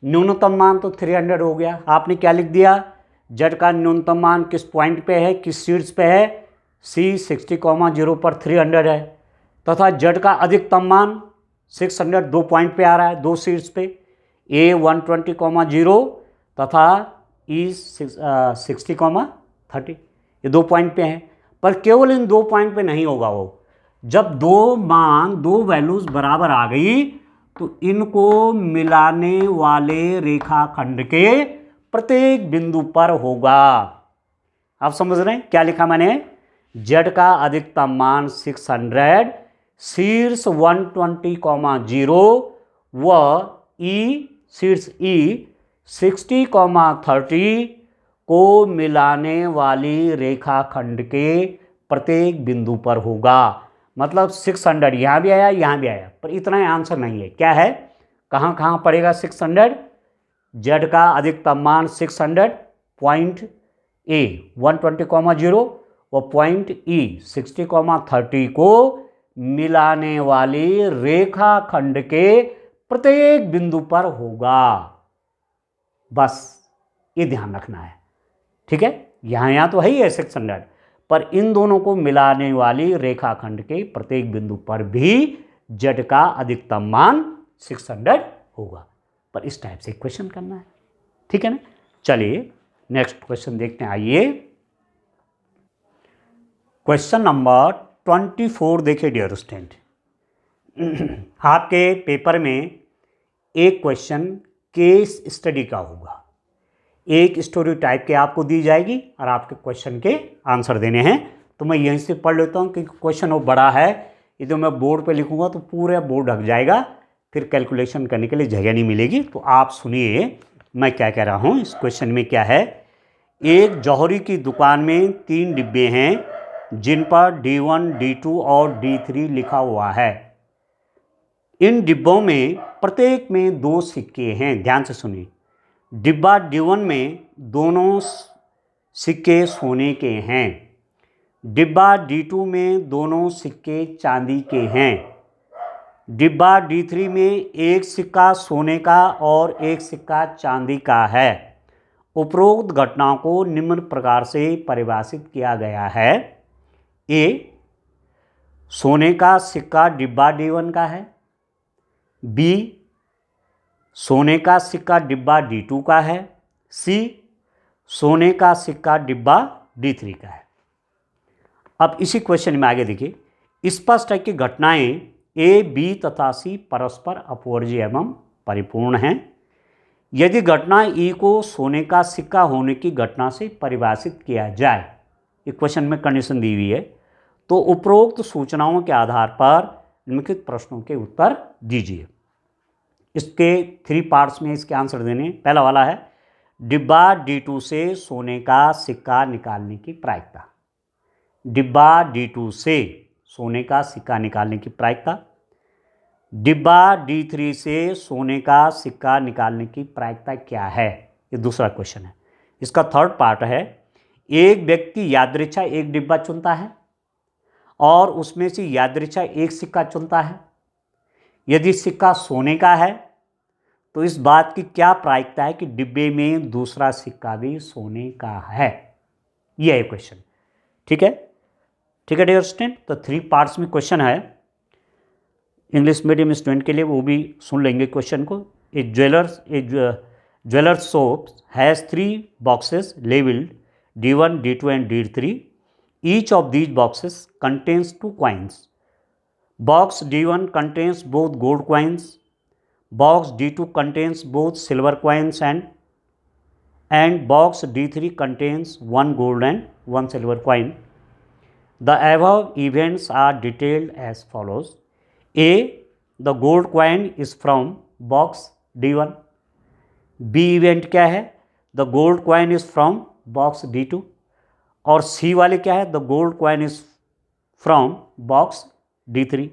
न्यूनतम मान तो 300 हो गया। आपने क्या लिख दिया? जेड का न्यूनतम मान किस पॉइंट पे है, किस शीर्ष पे है? C 60,0 पर 300 है, तथा जेड का अधिकतम मान 600 2 पॉइंट पे आ रहा है, 2 शीर्ष पे। A 120,0 तथा E 60,30, ये 2 पॉइंट पे हैं। पर केवल इन 2 पॉइंट पे नहीं होगा वो। जब दो वैल्यूज बराबर आ गई तो इनको मिलाने वाले रेखाखंड के प्रत्येक बिंदु पर होगा। आप समझ रहे हैं क्या लिखा मैंने? जेड का अधिकतम मान 600, शीर्ष 120,0 व शीर्ष E 60,30 को मिलाने वाली रेखाखंड के प्रत्येक बिंदु पर होगा। मतलब 600 यहाँ भी आया, यहाँ भी आया, पर इतना आंसर नहीं है। क्या है, कहाँ कहाँ पड़ेगा 600? जेड का अधिकतम मान 600, पॉइंट A 120,0 व पॉइंट E 60,30 को मिलाने वाली रेखाखंड के प्रत्येक बिंदु पर होगा। बस ये ध्यान रखना है, ठीक है। यहाँ तो है ही है 600, पर इन दोनों को मिलाने वाली रेखाखंड के प्रत्येक बिंदु पर भी जेड का अधिकतम मान 600 होगा। पर इस टाइप से क्वेश्चन करना है, ठीक है ना। चलिए नेक्स्ट क्वेश्चन देखते हैं। आइए क्वेश्चन नंबर 24 देखिए डियर स्टूडेंट। आपके पेपर में एक क्वेश्चन केस स्टडी का होगा। एक स्टोरी टाइप के आपको दी जाएगी और आपके क्वेश्चन के आंसर देने हैं। तो मैं यहीं से पढ़ लेता हूँ, क्योंकि क्वेश्चन वो बड़ा है। ये तो मैं बोर्ड पे लिखूंगा तो पूरा बोर्ड ढक जाएगा, फिर कैलकुलेशन करने के लिए जगह नहीं मिलेगी। तो आप सुनिए मैं क्या कह रहा हूँ। इस क्वेश्चन में क्या है, एक जौहरी की दुकान में 3 डिब्बे हैं जिन पर D1, D2 और D3 लिखा हुआ है। इन डिब्बों में प्रत्येक में 2 सिक्के हैं। ध्यान से सुनिए। डिब्बा D1 में दोनों सिक्के सोने के हैं। डिब्बा D2 में दोनों सिक्के चांदी के हैं। डिब्बा D3 में एक सिक्का सोने का और एक सिक्का चांदी का है। उपरोक्त घटनाओं को निम्न प्रकार से परिभाषित किया गया है। ए, सोने का सिक्का डिब्बा D1 का है। बी, सोने का सिक्का डिब्बा D2 का है। सी, सोने का सिक्का डिब्बा D3 का है। अब इसी क्वेश्चन में आगे देखिए। स्पष्ट है कि घटनाएं ए, बी तथा सी परस्पर अपवर्जी एवं परिपूर्ण हैं। यदि घटना ई को सोने का सिक्का होने की घटना से परिभाषित किया जाए, ये क्वेश्चन में कंडीशन दी हुई है, तो उपरोक्त सूचनाओं के आधार पर निम्नलिखित प्रश्नों के उत्तर दीजिए। इसके 3 पार्ट्स में इसके आंसर देने। पहला वाला है डिब्बा D2 से सोने का सिक्का निकालने की प्रायिकता। डिब्बा D2 से सोने का सिक्का निकालने की प्रायिकता। डिब्बा D3 से सोने का सिक्का निकालने की प्रायिकता क्या है, ये दूसरा क्वेश्चन है। इसका 3rd पार्ट है, एक व्यक्ति यादृच्छा एक डिब्बा चुनता है और उसमें से यादृच्छा एक सिक्का चुनता है। यदि सिक्का सोने का है तो इस बात की क्या प्रायिकता है कि डिब्बे में दूसरा सिक्का भी सोने का है। यह है क्वेश्चन, ठीक है। ठीक है डियर स्टूडेंट, तो 3 पार्ट्स में क्वेश्चन है। इंग्लिश मीडियम स्टूडेंट के लिए वो भी सुन लेंगे क्वेश्चन को। A jewellers shop has 3 boxes labeled D1, D2 and D3. Each of these boxes contains 2 coins. Box D1 contains both gold coins. Box D2 contains both silver coins and box D3 contains 1 gold and 1 silver coin. The above events are detailed as follows. A. The gold coin is from box D1. B event क्या है? The gold coin is from box D2. और C वाले क्या है? The gold coin is from box D3.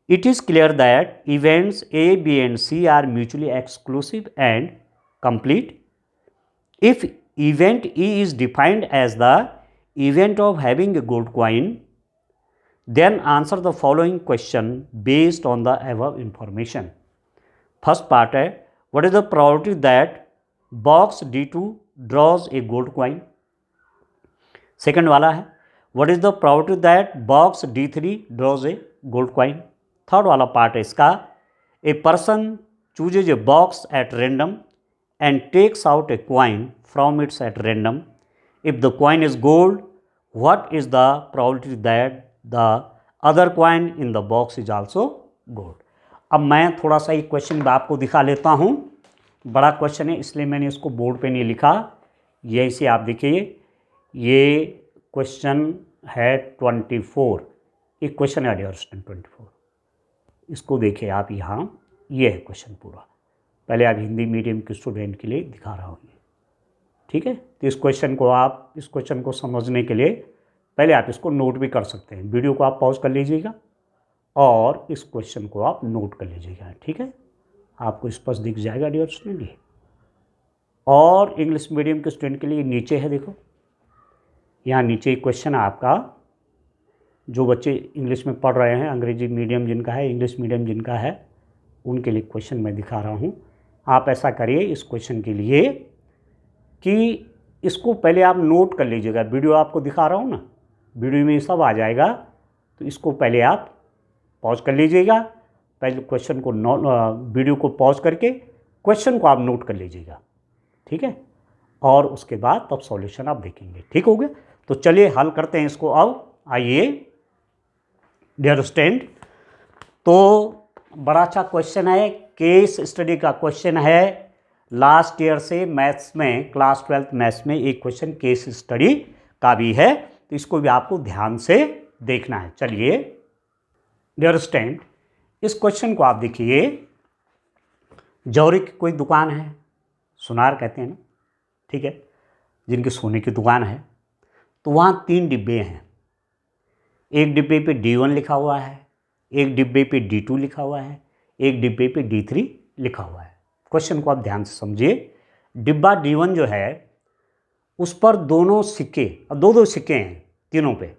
It is clear that events A, B and C are mutually exclusive and complete. If event E is defined as the event of having a gold coin, then answer the following question based on the above information. First part है, what is the probability that box D2 draws a gold coin? Second वाला है, what is the probability that box D3 draws a gold coin? Third वाला part है इसका, a person chooses a box at random and takes out a coin from it at random. If the coin is gold, what is the probability that the other coin in the box is also gold? अब मैं थोड़ा सा ये question आपको दिखा लेता हूँ, बड़ा क्वेश्चन है इसलिए मैंने इसको बोर्ड पे नहीं लिखा, ये इसे आप देखिए, ये क्वेश्चन है 24, एक क्वेश्चन है डियर स्टूडेंट 24, इसको देखिए आप यहाँ, ये है क्वेश्चन पूरा, पहले आप हिंदी मीडियम के स्टूडेंट के लिए दिखा रहा हूँ ये, ठीक है। तो इस क्वेश्चन को समझने के लिए पहले आप इसको नोट भी कर सकते हैं, वीडियो को आप पॉज कर लीजिएगा और इस क्वेश्चन को आप नोट कर लीजिएगा, ठीक है, आपको स्पष्ट दिख जाएगा डियर स्टूडेंट ये। और इंग्लिश मीडियम के स्टूडेंट के लिए नीचे है, देखो यहाँ नीचे क्वेश्चन है आपका, जो बच्चे इंग्लिश में पढ़ रहे हैं, अंग्रेजी मीडियम जिनका है, इंग्लिश मीडियम जिनका है, उनके लिए क्वेश्चन मैं दिखा रहा हूँ। आप ऐसा करिए इस क्वेश्चन के लिए कि इसको पहले आप नोट कर लीजिएगा, वीडियो आपको दिखा रहा हूँ ना, वीडियो में सब आ जाएगा, तो इसको पहले आप पॉज कर लीजिएगा, पहले क्वेश्चन को वीडियो को पॉज करके क्वेश्चन को आप नोट कर लीजिएगा, ठीक है, और उसके बाद तब सॉल्यूशन आप देखेंगे, ठीक हो गया। तो चलिए हल करते हैं इसको, अब आइए डियर स्टूडेंट, तो बड़ा अच्छा क्वेश्चन है, केस स्टडी का क्वेश्चन है, लास्ट ईयर से मैथ्स में, क्लास 12th मैथ्स में एक क्वेश्चन केस स्टडी का भी है, तो इसको भी आपको ध्यान से देखना है। चलिए डियर स्टूडेंट, इस क्वेश्चन को आप देखिए, जौहरी की कोई दुकान है, सुनार कहते हैं ना, ठीक है, जिनकी सोने की दुकान है, तो वहाँ 3 डिब्बे हैं, एक डिब्बे पे D1 लिखा हुआ है, एक डिब्बे पे D2 लिखा हुआ है, एक डिब्बे पे D3 लिखा हुआ है। क्वेश्चन को आप ध्यान से समझिए, डिब्बा D1 जो है उस पर दोनों सिक्के, अब दो सिक्के हैं तीनों पे,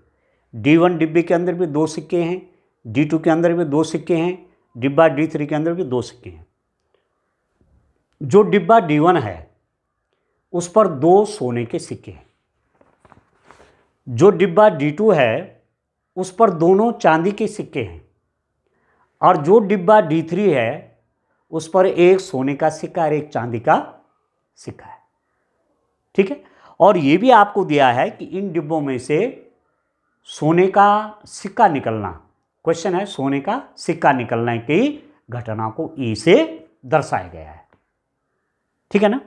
D1 डिब्बे के अंदर भी 2 सिक्के हैं, D2 के अंदर भी 2 सिक्के हैं, डिब्बा D3 के अंदर भी 2 सिक्के हैं। जो डिब्बा D1 है उस पर 2 सोने के सिक्के हैं, जो डिब्बा D2 है उस पर दोनों चांदी के सिक्के हैं, और जो डिब्बा D3 है उस पर एक सोने का सिक्का और एक चांदी का सिक्का है, ठीक है। और ये भी आपको दिया है कि इन डिब्बों में से सोने का सिक्का निकलना, क्वेश्चन है सोने का सिक्का निकलने की घटना को ई से दर्शाया गया है, ठीक है ना।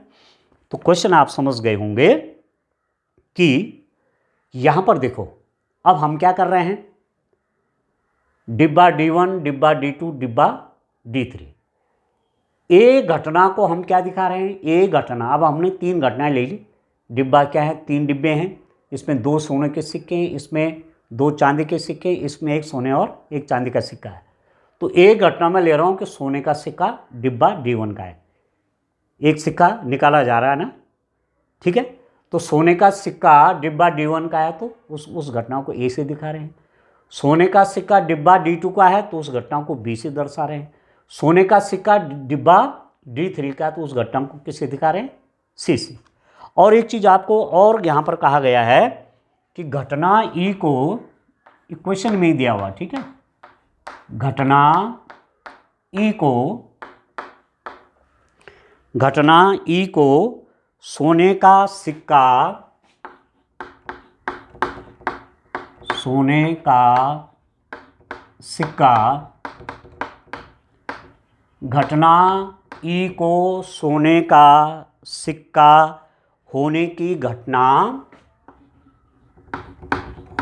तो क्वेश्चन आप समझ गए होंगे कि यहां पर देखो, अब हम क्या कर रहे हैं, डिब्बा D1, डिब्बा D2, डिब्बा D3, ए घटना को हम क्या दिखा रहे हैं, ए घटना। अब हमने 3 घटनाएं ले ली, डिब्बा क्या है, 3 डिब्बे हैं, इसमें 2 सोने के सिक्के हैं, इसमें 2 चांदी के सिक्के, इसमें 1 सोने और 1 चांदी का सिक्का है। तो एक घटना में ले रहा हूं कि सोने का सिक्का डिब्बा D1 का है, एक सिक्का निकाला जा रहा है ना, ठीक है। तो सोने का सिक्का डिब्बा D1 का है, तो उस घटना को ए से दिखा रहे हैं। सोने का सिक्का डिब्बा D2 का है, तो उस घटना को बी से दर्शा रहे हैं। सोने का सिक्का डिब्बा D3 का है, तो उस घटना को किससे दिखा रहे हैं, सी से। और एक चीज़ आपको और यहाँ पर कहा गया है कि घटना ई को इक्वेशन में ही दिया हुआ, ठीक है, घटना ई को सोने का सिक्का घटना ई को सोने का सिक्का होने की घटना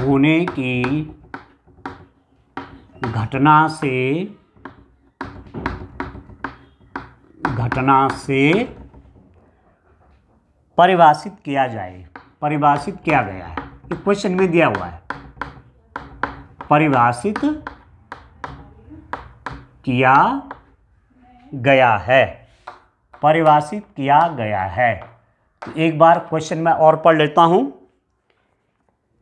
होने की घटना से परिभाषित किया जाए। परिभाषित किया गया है, एक क्वेश्चन में दिया हुआ है, परिभाषित किया गया है, परिभाषित किया गया है। तो एक बार क्वेश्चन में और पढ़ लेता हूं।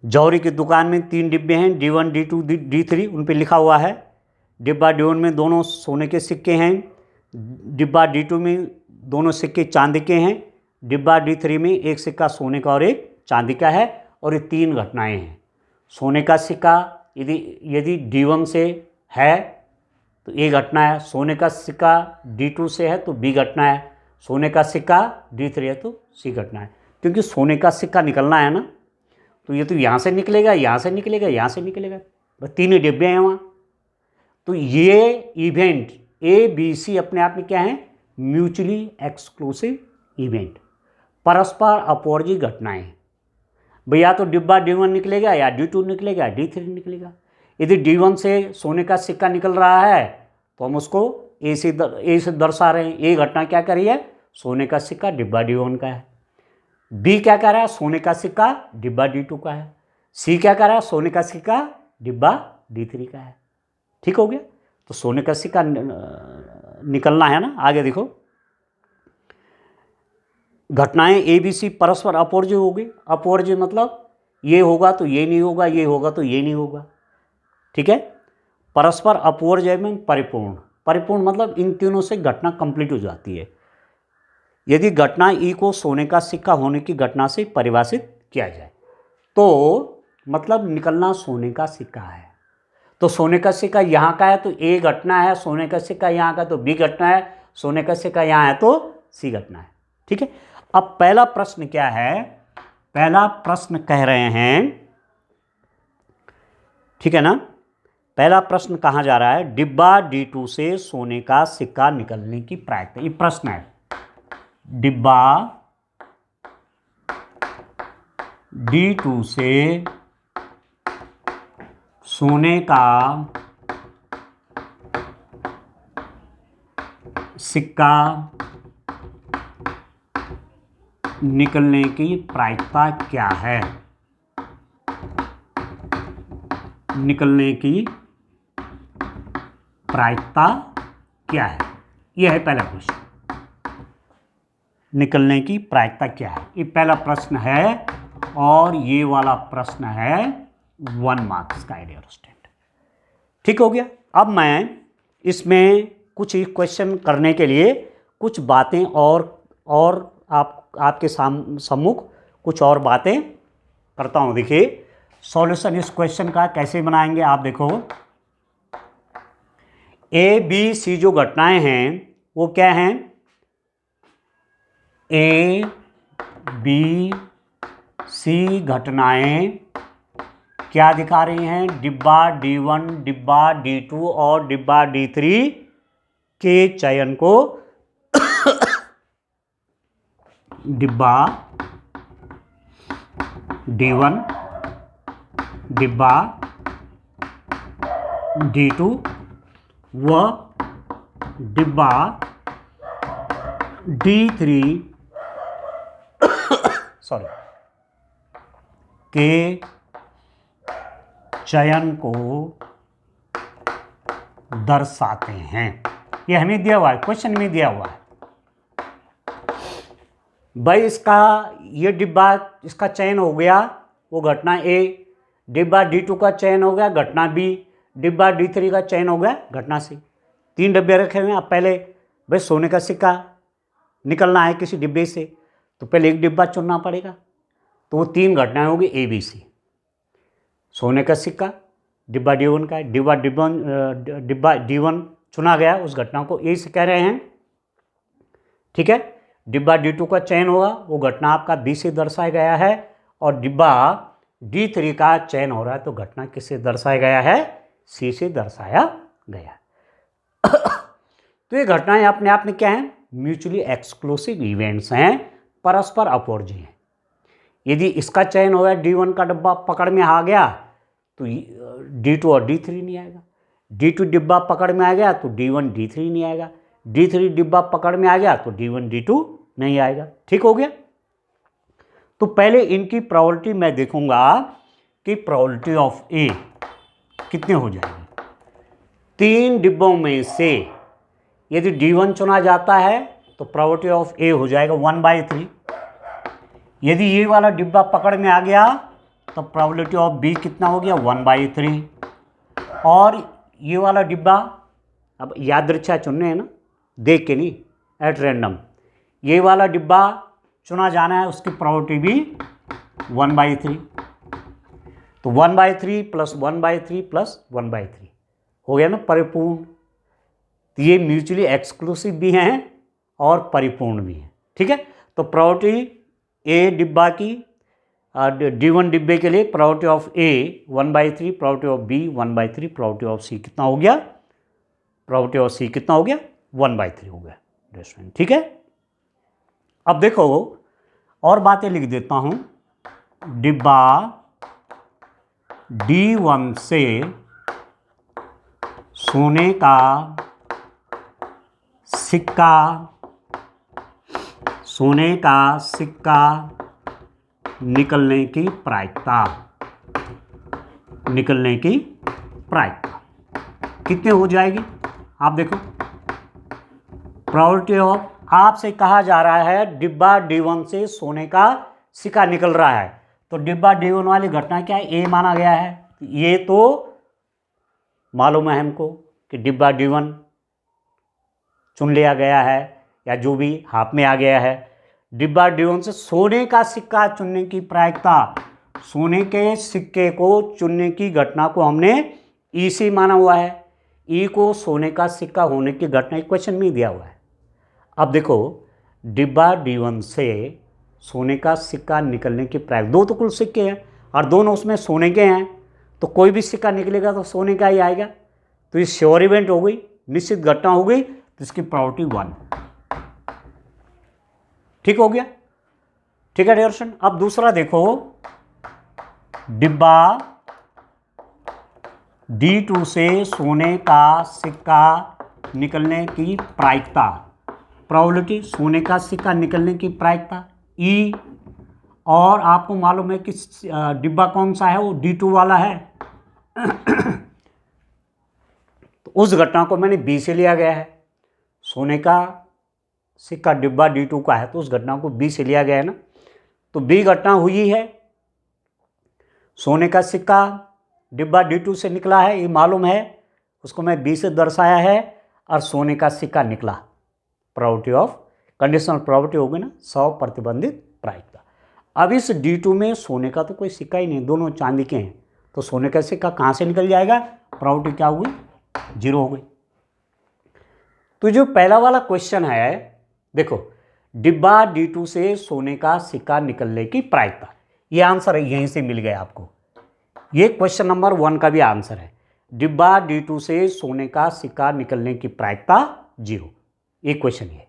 जौहरी की दुकान में 3 डिब्बे हैं, D1 D2 D3, उन पे लिखा हुआ है। डिब्बा D1 में दोनों सोने के सिक्के हैं, डिब्बा D2 में दोनों सिक्के चांदी के हैं, डिब्बा D3 में एक सिक्का सोने का और एक चांदी का है, और ये 3 घटनाएं हैं। सोने का सिक्का यदि D1 से है तो ए घटना है, सोने का सिक्का D2 से है तो बी घटना है, सोने का सिक्का D3 है तो सी घटना है। क्योंकि सोने का सिक्का निकलना है ना, तो ये तो यहाँ से निकलेगा, यहाँ से निकलेगा, यहाँ से निकलेगा, बस 3 ही डिब्बे हैं वहाँ। तो ये इवेंट ABC अपने आप में क्या है? म्यूचुअली एक्सक्लूसिव इवेंट, परस्पर अपोर्जी घटनाएं। भैया तो डिब्बा D1 निकलेगा या D2 निकलेगा, D3 निकलेगा। यदि D1 से सोने का सिक्का निकल रहा है तो हम उसको ए से दर्शा रहे हैं। ये घटना क्या कर रही है? सोने का सिक्का डिब्बा D1 का है। बी क्या कह रहा है? सोने का सिक्का डिब्बा D2 का है। सी क्या कह रहा है? सोने का सिक्का डिब्बा D3 का है। ठीक हो गया? तो सोने का सिक्का निकलना है ना। आगे देखो, घटनाएं ABC परस्पर अपोर्जी होगी। अपोर्जी मतलब ये होगा तो ये नहीं होगा, ये होगा तो ये नहीं होगा। ठीक है? परस्पर अपोर्जी एवं परिपूर्ण। परिपूर्ण मतलब इन तीनों से घटना कंप्लीट हो जाती है। यदि घटना ई को सोने का सिक्का होने की घटना से परिभाषित किया जाए तो मतलब निकलना सोने का सिक्का है। तो सोने का सिक्का यहाँ का है तो ए घटना है, सोने का सिक्का यहाँ का तो बी घटना है, सोने का सिक्का यहाँ है तो सी घटना है। ठीक है? अब पहला प्रश्न क्या है? पहला प्रश्न कह रहे हैं, ठीक है ना, पहला प्रश्न कहाँ जा रहा है? डिब्बा D2 से सोने का सिक्का निकलने की प्रायिकता। ये प्रश्न है, डिब्बा D2 से सोने का सिक्का निकलने की प्रायिकता क्या है? निकलने की प्रायिकता क्या है? यह है पहला प्रश्न। निकलने की प्रायिकता क्या है? ये पहला प्रश्न है और ये वाला प्रश्न है 1 मार्क्स का, डियर स्टूडेंट। ठीक हो गया? अब मैं इसमें कुछ क्वेश्चन करने के लिए कुछ बातें और आपके सम्मुख कुछ और बातें करता हूं। देखिए सॉल्यूशन इस क्वेश्चन का कैसे बनाएंगे आप देखो। ABC जो घटनाएं हैं वो क्या हैं? ABC घटनाएं क्या दिखा रही हैं? डिब्बा D1, डिब्बा D2 और डिब्बा D3 के चयन को डिब्बा D1, डिब्बा D2 व डिब्बा D3 सॉरी के चयन को दर्शाते हैं। ये हमें दिया हुआ है, क्वेश्चन में दिया हुआ है। भाई ये डिब्बा, इसका चयन हो गया, वो घटना ए। डिब्बा D2 का चयन हो गया, घटना बी। डिब्बा D3 का चयन हो गया, घटना सी। 3 डिब्बे रखे हुए हैं। अब पहले भाई सोने का सिक्का निकलना है किसी डिब्बे से तो पहले एक डिब्बा चुनना पड़ेगा। तो वो 3 घटनाएं होगी ABC। सोने का सिक्का डिब्बा D1 का है, डिब्बा D1 चुना गया, उस घटना को ए से कह रहे हैं। ठीक है? डिब्बा D2 का चयन होगा, वो घटना आपका बी से दर्शाया गया है। और डिब्बा D3 का चयन हो रहा है तो घटना किससे दर्शाया गया है? सी से दर्शाया गया। तो ये घटनाएं अपने आप में क्या हैं? म्यूचुअली एक्सक्लूसिव इवेंट्स हैं, परस्पर अपोर्जी हैं। यदि इसका चयन हो गया, D1 का डिब्बा पकड़ में आ गया तो D2 और D3 नहीं आएगा। D2 डिब्बा पकड़ में आ गया तो D1 D3 नहीं आएगा। D3 डिब्बा पकड़ में आ गया तो D1 D2 नहीं आएगा। ठीक हो गया। तो पहले इनकी प्रोबेबिलिटी मैं देखूंगा कि प्रोबेबिलिटी ऑफ ए कितने हो जाएंगे। 3 डिब्बों में से यदि D1 चुना जाता है तो प्रोबेबिलिटी ऑफ ए हो जाएगा 1/3। यदि ये वाला डिब्बा पकड़ में आ गया तो प्रोबेबिलिटी ऑफ बी कितना हो गया 1/3। और ये वाला डिब्बा, अब यादृच्छा चुनने हैं ना, देख के नहीं, एट रैंडम, ये वाला डिब्बा चुना जाना है, उसकी प्रोबेबिलिटी भी 1/3। तो 1/3 प्लस 1/3 प्लस 1/3 हो गया ना परिपूर्ण। तो ये म्यूचुअली एक्सक्लूसिव भी हैं और परिपूर्ण भी हैं। ठीक है। तो प्रोबेबिलिटी ए डिब्बा की D1 डिब्बे के लिए probability of A 1/3, probability of B 1/3, probability of C कितना हो गया, प्रोबेबिलिटी ऑफ सी कितना हो गया 1/3 हो गया रेस्टोरेंट। ठीक है। अब देखो और बातें लिख देता हूं। डिब्बा D1 से सोने का सिक्का, सोने का सिक्का निकलने की प्रायिकता, निकलने की प्रायिकता कितने हो जाएगी। आप देखो प्रोबेबिलिटी ऑफ, आपसे कहा जा रहा है डिब्बा D1 से सोने का सिक्का निकल रहा है, तो डिब्बा D1 वाली घटना क्या है, ए माना गया है। ये तो मालूम है हमको कि डिब्बा D1 चुन लिया गया है या जो भी हाथ में आ गया है। डिब्बा D1 से सोने का सिक्का चुनने की प्रायिकता, सोने के सिक्के को चुनने की घटना को हमने ई से माना हुआ है। ई को सोने का सिक्का होने की घटना इक्वेशन में दिया हुआ है। अब देखो डिब्बा D1 से सोने का सिक्का निकलने की प्रायिकता, दो तो कुल सिक्के हैं और दोनों उसमें सोने के हैं, तो कोई भी सिक्का निकलेगा तो सोने का ही आएगा। तो ये श्योर इवेंट हो गई, निश्चित घटना हो गई, तो इसकी प्रोबेबिलिटी 1। ठीक हो गया। ठीक है डियर्सन। अब दूसरा देखो, डिब्बा D2 से सोने का सिक्का निकलने की प्रायिकता, प्रोबेबिलिटी सोने का सिक्का निकलने की प्रायिकता ई, और आपको मालूम है कि डिब्बा कौन सा है, वो D2 वाला है। तो उस घटना को मैंने बी से लिया गया है। सोने का सिक्का डिब्बा D2 का है तो उस घटना को बी से लिया गया है ना। तो बी घटना हुई है, सोने का सिक्का डिब्बा D2 से निकला है, ये मालूम है, उसको मैं बी से दर्शाया है, और सोने का सिक्का निकला। प्रोबेबिलिटी ऑफ, कंडीशनल प्रोबेबिलिटी हो गई ना, 100 प्रतिबंधित प्रायिकता। अब इस D2 में सोने का तो कोई सिक्का ही नहीं, दोनों चांदी के हैं, तो सोने का सिक्का कहाँ से निकल जाएगा, प्रोबेबिलिटी क्या हुई 0 हो गई। तो जो पहला वाला क्वेश्चन है, देखो डिब्बा D2 से सोने का सिक्का निकलने की प्रायिकता, ये आंसर है, यहीं से मिल गया आपको। ये क्वेश्चन नंबर 1 का भी आंसर है। डिब्बा D2 से सोने का सिक्का निकलने की प्रायिकता 0, ये क्वेश्चन ये।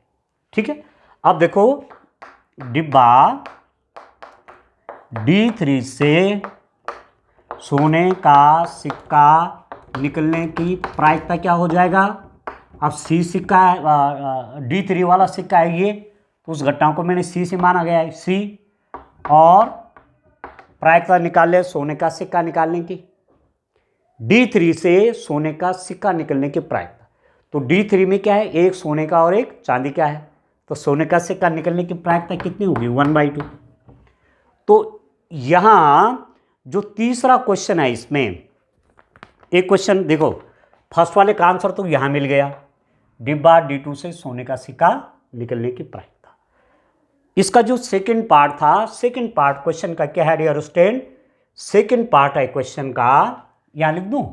ठीक है। अब देखो डिब्बा D3 से सोने का सिक्का निकलने की प्रायिकता क्या हो जाएगा। अब सी सिक्का है, D3 वाला सिक्का है ये, तो उस घटना को मैंने सी से माना गया है, सी, और प्रायिकता निकाल ले सोने का सिक्का निकालने की। D3 से सोने का सिक्का निकलने की प्रायिकता, तो D3 में क्या है, एक सोने का और एक चांदी का है, तो सोने का सिक्का निकलने की प्रायिकता कितनी होगी 1/2। तो यहाँ जो तीसरा क्वेश्चन है, इसमें एक क्वेश्चन देखो, फर्स्ट वाले का आंसर तो यहाँ मिल गया, डिब्बा D2 से सोने का सिक्का निकलने की प्रायिकता। इसका जो सेकंड पार्ट था, सेकंड पार्ट क्वेश्चन का क्या है डियर स्टूडेंट, सेकंड पार्ट है क्वेश्चन का, यहाँ लिख दूँ,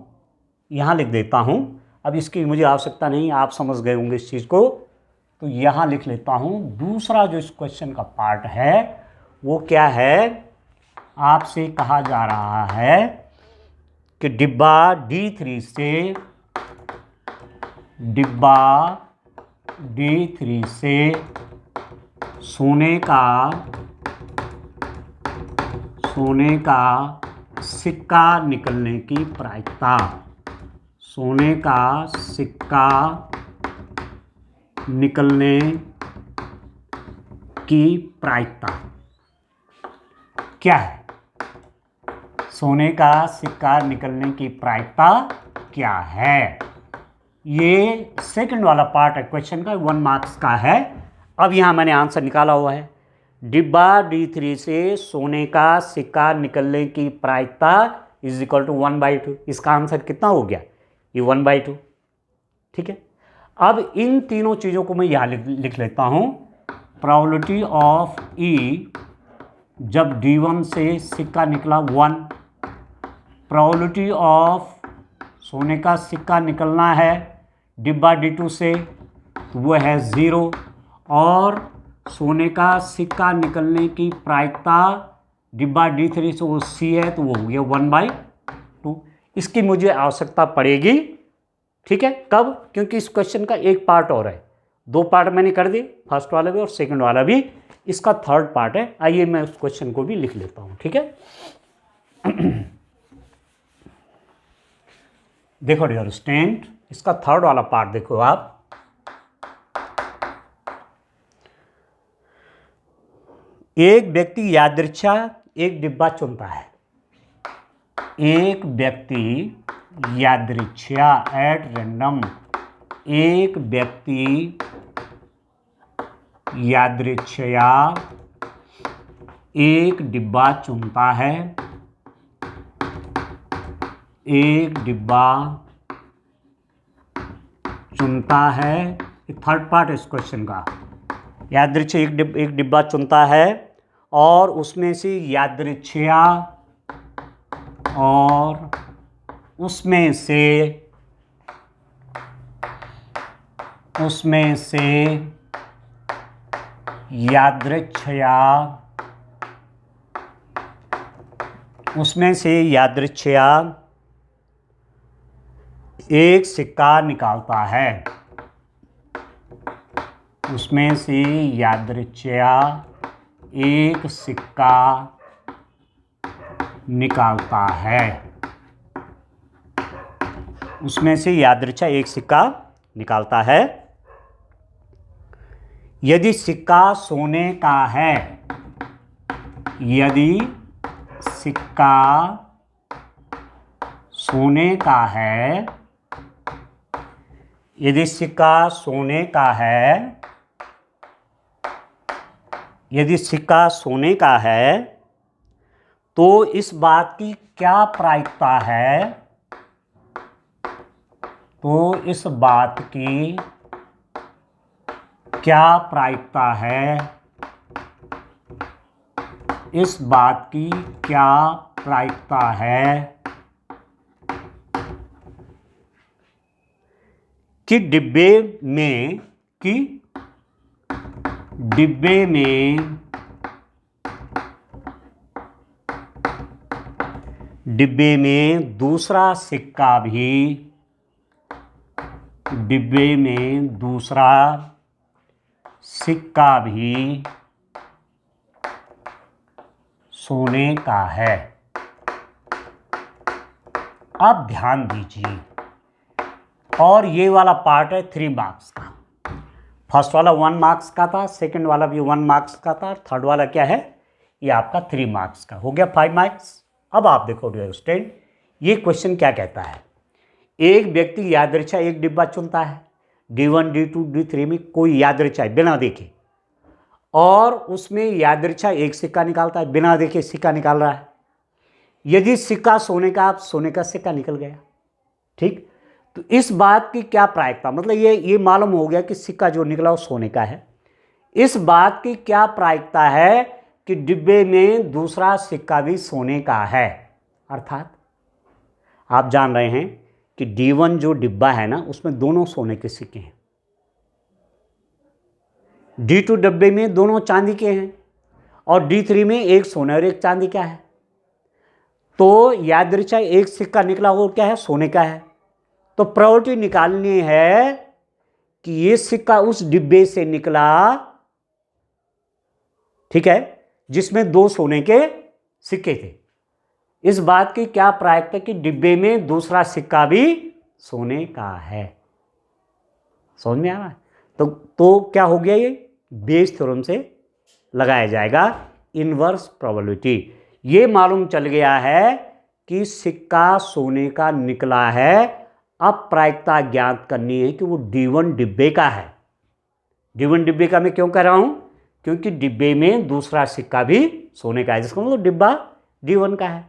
यहाँ लिख देता हूँ, अब इसकी मुझे आवश्यकता नहीं, आप समझ गए होंगे इस चीज़ को, तो यहाँ लिख लेता हूँ। दूसरा जो इस क्वेश्चन का पार्ट है वो क्या है, आपसे कहा जा रहा है कि डिब्बा D3 से सोने का सिक्का निकलने की प्रायिकता, सोने का सिक्का निकलने की प्रायिकता क्या है? सोने का सिक्का निकलने की प्रायिकता क्या है? ये सेकंड वाला पार्ट है क्वेश्चन का, 1 मार्क्स का है। अब यहां मैंने आंसर निकाला हुआ है। डिब्बा D3 से सोने का सिक्का निकलने की प्रायिकता इज इक्वल टू 1/2। इसका आंसर कितना हो गया? ये 1/2। ठीक है, अब इन तीनों चीजों को मैं यहां लिख लेता हूं। प्रोबेबिलिटी ऑफ E जब D1 से सिक्का निकला 1, प्रोबेबिलिटी ऑफ सोने का सिक्का निकलना है डिब्बा D2 से तो वो है 0, और सोने का सिक्का निकलने की प्रायिकता डिब्बा D3 से वो C है तो वो हो गया 1/2। इसकी मुझे आवश्यकता पड़ेगी। ठीक है, कब? क्योंकि इस क्वेश्चन का एक पार्ट और है, 2 पार्ट मैंने कर दिए, फर्स्ट वाला भी और सेकंड वाला भी, इसका थर्ड पार्ट है। आइए मैं उस क्वेश्चन को भी लिख लेता हूं। ठीक है, देखो डियर स्टूडेंट, इसका थर्ड वाला पार्ट देखो आप। एक व्यक्ति यादृच्छा एक डिब्बा चुनता है। एक व्यक्ति यादृच्छा एट रैंडम, एक व्यक्ति यादृच्छया एक डिब्बा चुनता है। एक डिब्बा चुनता है, थर्ड पार्ट इस क्वेश्चन का। यादृच्छा एक डिब्बा चुनता है और उसमें से यादृच्छया और उसमें से यादृच्छया एक सिक्का निकालता है। उसमें से यादृच्छया एक सिक्का निकालता है। उसमें से यादृच्छा एक सिक्का निकालता है। यदि सिक्का सोने का है, यदि सिक्का सोने का है, यदि सिक्का सोने का है, यदि सिक्का सोने का है तो इस बात की क्या प्रायिकता है? तो इस बात की क्या प्रायिकता है? इस बात की क्या प्रायिकता है कि डिब्बे में दूसरा सिक्का भी, डिब्बे में दूसरा सिक्का भी सोने का है। अब ध्यान दीजिए, और ये वाला पार्ट है 3 मार्क्स का। फर्स्ट वाला 1 मार्क्स का था, सेकंड वाला भी 1 मार्क्स का था, और थर्ड वाला क्या है? ये आपका 3 मार्क्स का हो गया, 5 मार्क्स। अब आप देखो डियर स्टूडेंट, ये क्वेश्चन क्या कहता है। एक व्यक्ति यादृच्छा एक डिब्बा चुनता है, D1 D2 D3 में कोई यादृच्छा है बिना देखे, और उसमें यादृच्छा एक सिक्का निकालता है, बिना देखे सिक्का निकाल रहा है। यदि सिक्का सोने का, आप सोने का सिक्का निकल गया। ठीक, तो इस बात की क्या प्रायिकता, मतलब ये मालूम हो गया कि सिक्का जो निकला वो सोने का है। इस बात की क्या प्रायिकता है कि डिब्बे में दूसरा सिक्का भी सोने का है। अर्थात आप जान रहे हैं कि D1 जो डिब्बा है ना, उसमें दोनों सोने के सिक्के हैं। D2 डिब्बे में दोनों चांदी के हैं, और D3 में एक सोने और एक चांदी का है। तो यादृच्छा एक सिक्का निकला वो क्या है? सोने का है। तो प्रोबेबिलिटी निकालनी है कि ये सिक्का उस डिब्बे से निकला, ठीक है, जिसमें 2 सोने के सिक्के थे। इस बात की क्या प्रायिकता कि डिब्बे में दूसरा सिक्का भी सोने का है। समझ में आ रहा है? तो क्या हो गया, ये बेस थ्योरम से लगाया जाएगा इनवर्स प्रोबेबिलिटी। ये मालूम चल गया है कि सिक्का सोने का निकला है। अब प्रायिकता ज्ञात करनी है कि वो D1 डिब्बे का है। D1 डिब्बे का मैं क्यों कह रहा हूं? क्योंकि डिब्बे में दूसरा सिक्का भी सोने का है, जिसका मतलब डिब्बा D1 का है।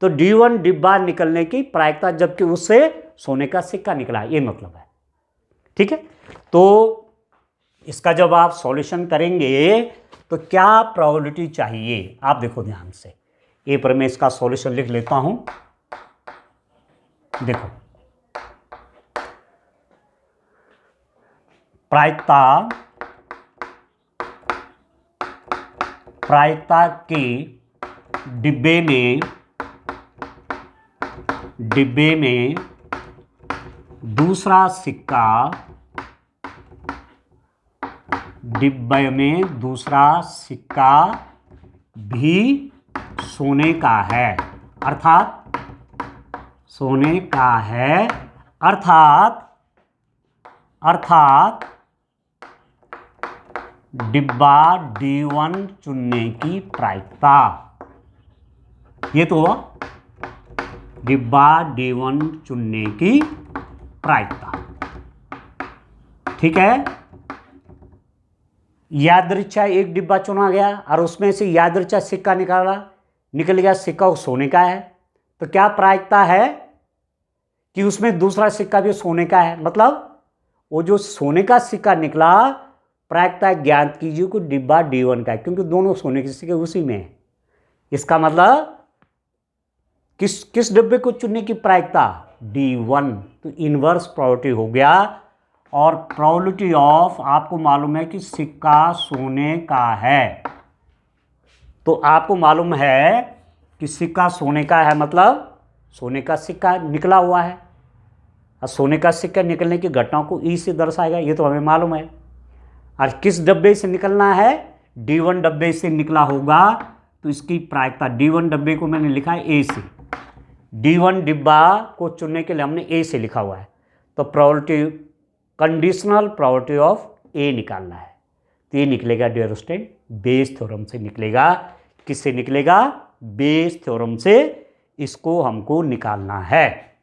तो D1 डिब्बा निकलने की प्रायिकता, जबकि उससे सोने का सिक्का निकला, ये मतलब है। ठीक है, तो इसका जब आप सॉल्यूशन करेंगे तो क्या प्रोबेबिलिटी चाहिए, आप देखो ध्यान से। ए पर मैं इसका सॉल्यूशन लिख लेता हूं। देखो, प्रायिकता के डिब्बे में दूसरा सिक्का, डिब्बे में दूसरा सिक्का भी सोने का है, अर्थात सोने का है, अर्थात डिब्बा D1 चुनने की प्रायिकता, ये तो हुआ डिब्बा D1 चुनने की प्रायिकता। ठीक है, यादृच्छा एक डिब्बा चुना गया और उसमें से यादृच्छा सिक्का निकल गया, सिक्का वो सोने का है। तो क्या प्रायिकता है कि उसमें दूसरा सिक्का भी सोने का है, मतलब वो जो सोने का सिक्का निकला, प्रायिकता ज्ञात कीजिए कि डिब्बा D1 का है, क्योंकि दोनों सोने के सिक्के उसी में है। इसका मतलब किस डिब्बे को चुनने की प्रायिकता? D1। तो इनवर्स प्रोबेबिलिटी हो गया। और प्रोबेबिलिटी ऑफ, आपको मालूम है कि सिक्का सोने का है, तो आपको मालूम है कि सिक्का सोने का है, मतलब सोने का सिक्का निकला हुआ है, और सोने का सिक्का निकलने की घटना को ई से दर्शाएगा, ये तो हमें मालूम है। और किस डब्बे से निकलना है? D1 डब्बे से निकला होगा, तो इसकी प्रायिकता, D1 डब्बे को मैंने लिखा है ए से, D1 डिब्बा को चुनने के लिए हमने ए से लिखा हुआ है। तो प्रोबेबिलिटी, कंडीशनल प्रोबेबिलिटी ऑफ ए निकालना है, तो ये निकलेगा डियर स्टूडेंट बेस थ्योरम से निकलेगा। किससे निकलेगा? बेस थ्योरम से इसको हमको निकालना है।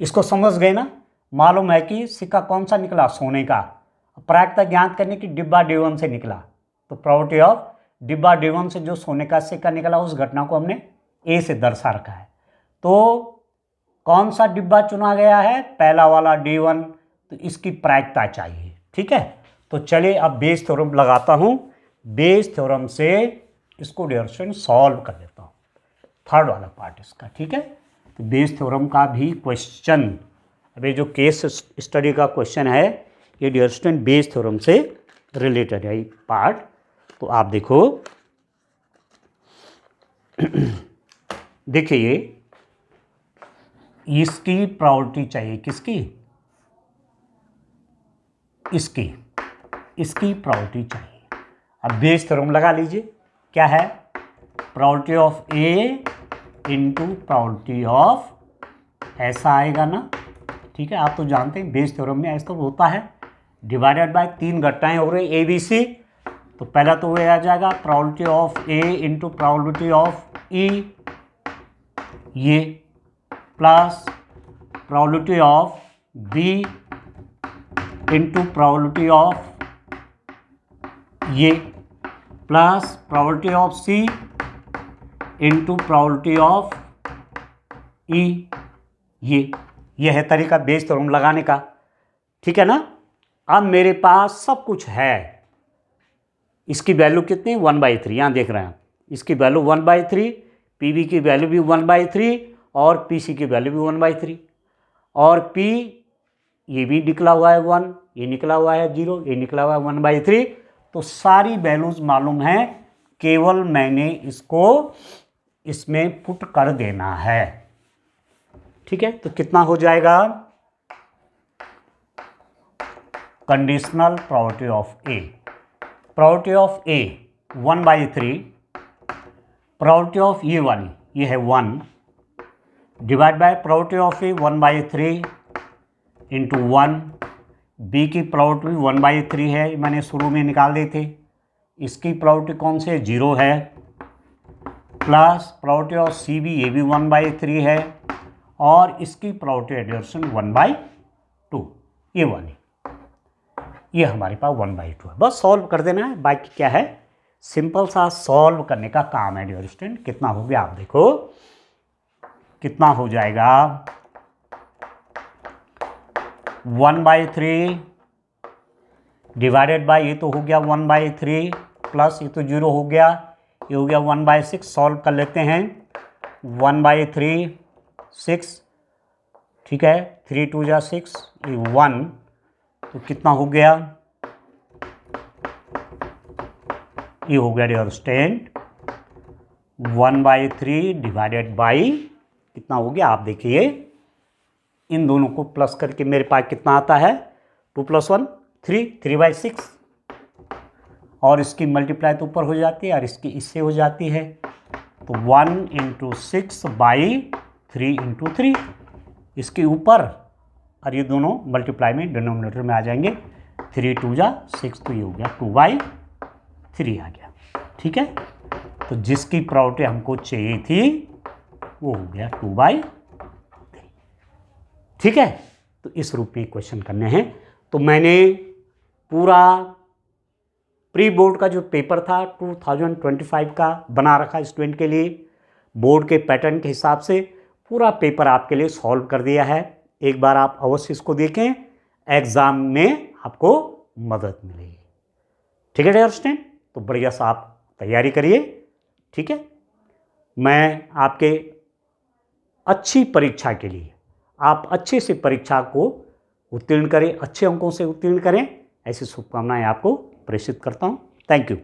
इसको समझ गए ना? मालूम है कि सिक्का कौन सा निकला? सोने का। प्रायिकता ज्ञात करने की डिब्बा D1 से निकला, तो प्रोबेबिलिटी ऑफ डिब्बा D1 से जो सोने का सिक्का निकला, उस घटना को हमने ए से दर्शा रखा है। तो कौन सा डिब्बा चुना गया है? पहला वाला D1, तो इसकी प्रायिकता चाहिए। ठीक है, तो चलिए अब बेस थ्योरम लगाता हूं। बेस थ्योरम से इसको डियर स्टूडेंट सॉल्व कर देता हूं, थर्ड वाला पार्ट इसका। ठीक है, तो बेस थ्योरम का भी क्वेश्चन, अभी जो केस स्टडी का क्वेश्चन है, ये डियर स्टूडेंट बेस थ्योरम से रिलेटेड है ये पार्ट। तो आप देखो, देखिए इसकी प्रोबेबिलिटी चाहिए, किसकी? इसकी प्रोबेबिलिटी चाहिए। अब बेस थ्योरम लगा लीजिए, क्या है? Probability of A into probability of, ऐसा आएगा ना? ठीक है, आप तो जानते हैं बेस थ्योरम में ऐसा तो होता है, डिवाइडेड बाय 3 घटनाएं हो रही ABC। तो पहला तो वो आ जाएगा probability of A into probability of E, ये plus probability of B into probability of ये, plus probability of C into probability of E, ये है तरीका बेस थ्योरम लगाने का। ठीक है ना? अब मेरे पास सब कुछ है। इसकी वैल्यू कितनी? 1/3, यहाँ देख रहे हैं, इसकी वैल्यू 1/3, PB की वैल्यू भी 1/3 और PC की वैल्यू भी 1/3, और P ये भी निकला हुआ है 1, ये निकला हुआ है 0, ये निकला हुआ है 1/3। तो सारी वैल्यूज मालूम है, केवल मैंने इसको इसमें पुट कर देना है। ठीक है, तो कितना हो जाएगा? Conditional probability of A, probability of A 1/3, probability of ये वाली, ये है 1 divide by probability of A 1/3 into 1, B की प्रोबेबिलिटी 1/3 है, मैंने शुरू में निकाल दी थी, इसकी प्रोबेबिलिटी कौन से 0 है, प्लस प्रोबेबिलिटी ऑफ सी भी, ये भी 1/3 है, और इसकी प्रोबेबिलिटी एडिशन 1/2, ये वाली, ये हमारे पास 1/2 है। बस सॉल्व कर देना है, बाकी क्या है, सिंपल सा सॉल्व करने का काम है डियर स्टूडेंट। कितना हो गया आप देखो, कितना हो जाएगा, 1/3 डिवाइडेड बाय, ये तो हो गया 1/3 प्लस ये तो 0 हो गया, ये हो गया 1/6। सॉल्व कर लेते हैं, 1/3 6, ठीक है, 3 2 जा 6, ये 1, तो कितना हो गया, ये हो गया डियर स्टूडेंट 1/3 डिवाइडेड बाई, कितना हो गया आप देखिए, इन दोनों को प्लस करके मेरे पास कितना आता है, 2 + 1 3, 3/6, और इसकी मल्टीप्लाई तो ऊपर हो जाती है और इसकी इससे हो जाती है, तो 1 × 6/3 × 3, इसके ऊपर, और ये दोनों मल्टीप्लाई में डिनोमिनेटर में आ जाएंगे, 3 2 जा 6, तो ये हो गया 2/3 आ गया, ठीक है। तो जिसकी प्रोबेबिलिटी हमको चाहिए थी वो हो गया 2/3, ठीक है। तो इस रूप में क्वेश्चन करने हैं। तो मैंने पूरा प्री बोर्ड का जो पेपर था 2025 का बना रखा स्टूडेंट के लिए, बोर्ड के पैटर्न के हिसाब से पूरा पेपर आपके लिए सॉल्व कर दिया है। एक बार आप अवश्य इसको देखें, एग्ज़ाम में आपको मदद मिलेगी, ठीक है डियर स्टूडेंट। तो बढ़िया सा आप तैयारी करिए, ठीक है। मैं आपके अच्छी परीक्षा के लिए, आप अच्छे से परीक्षा को उत्तीर्ण करें, अच्छे अंकों से उत्तीर्ण करें, ऐसी शुभकामनाएं आपको प्रेषित करता हूं। Thank you.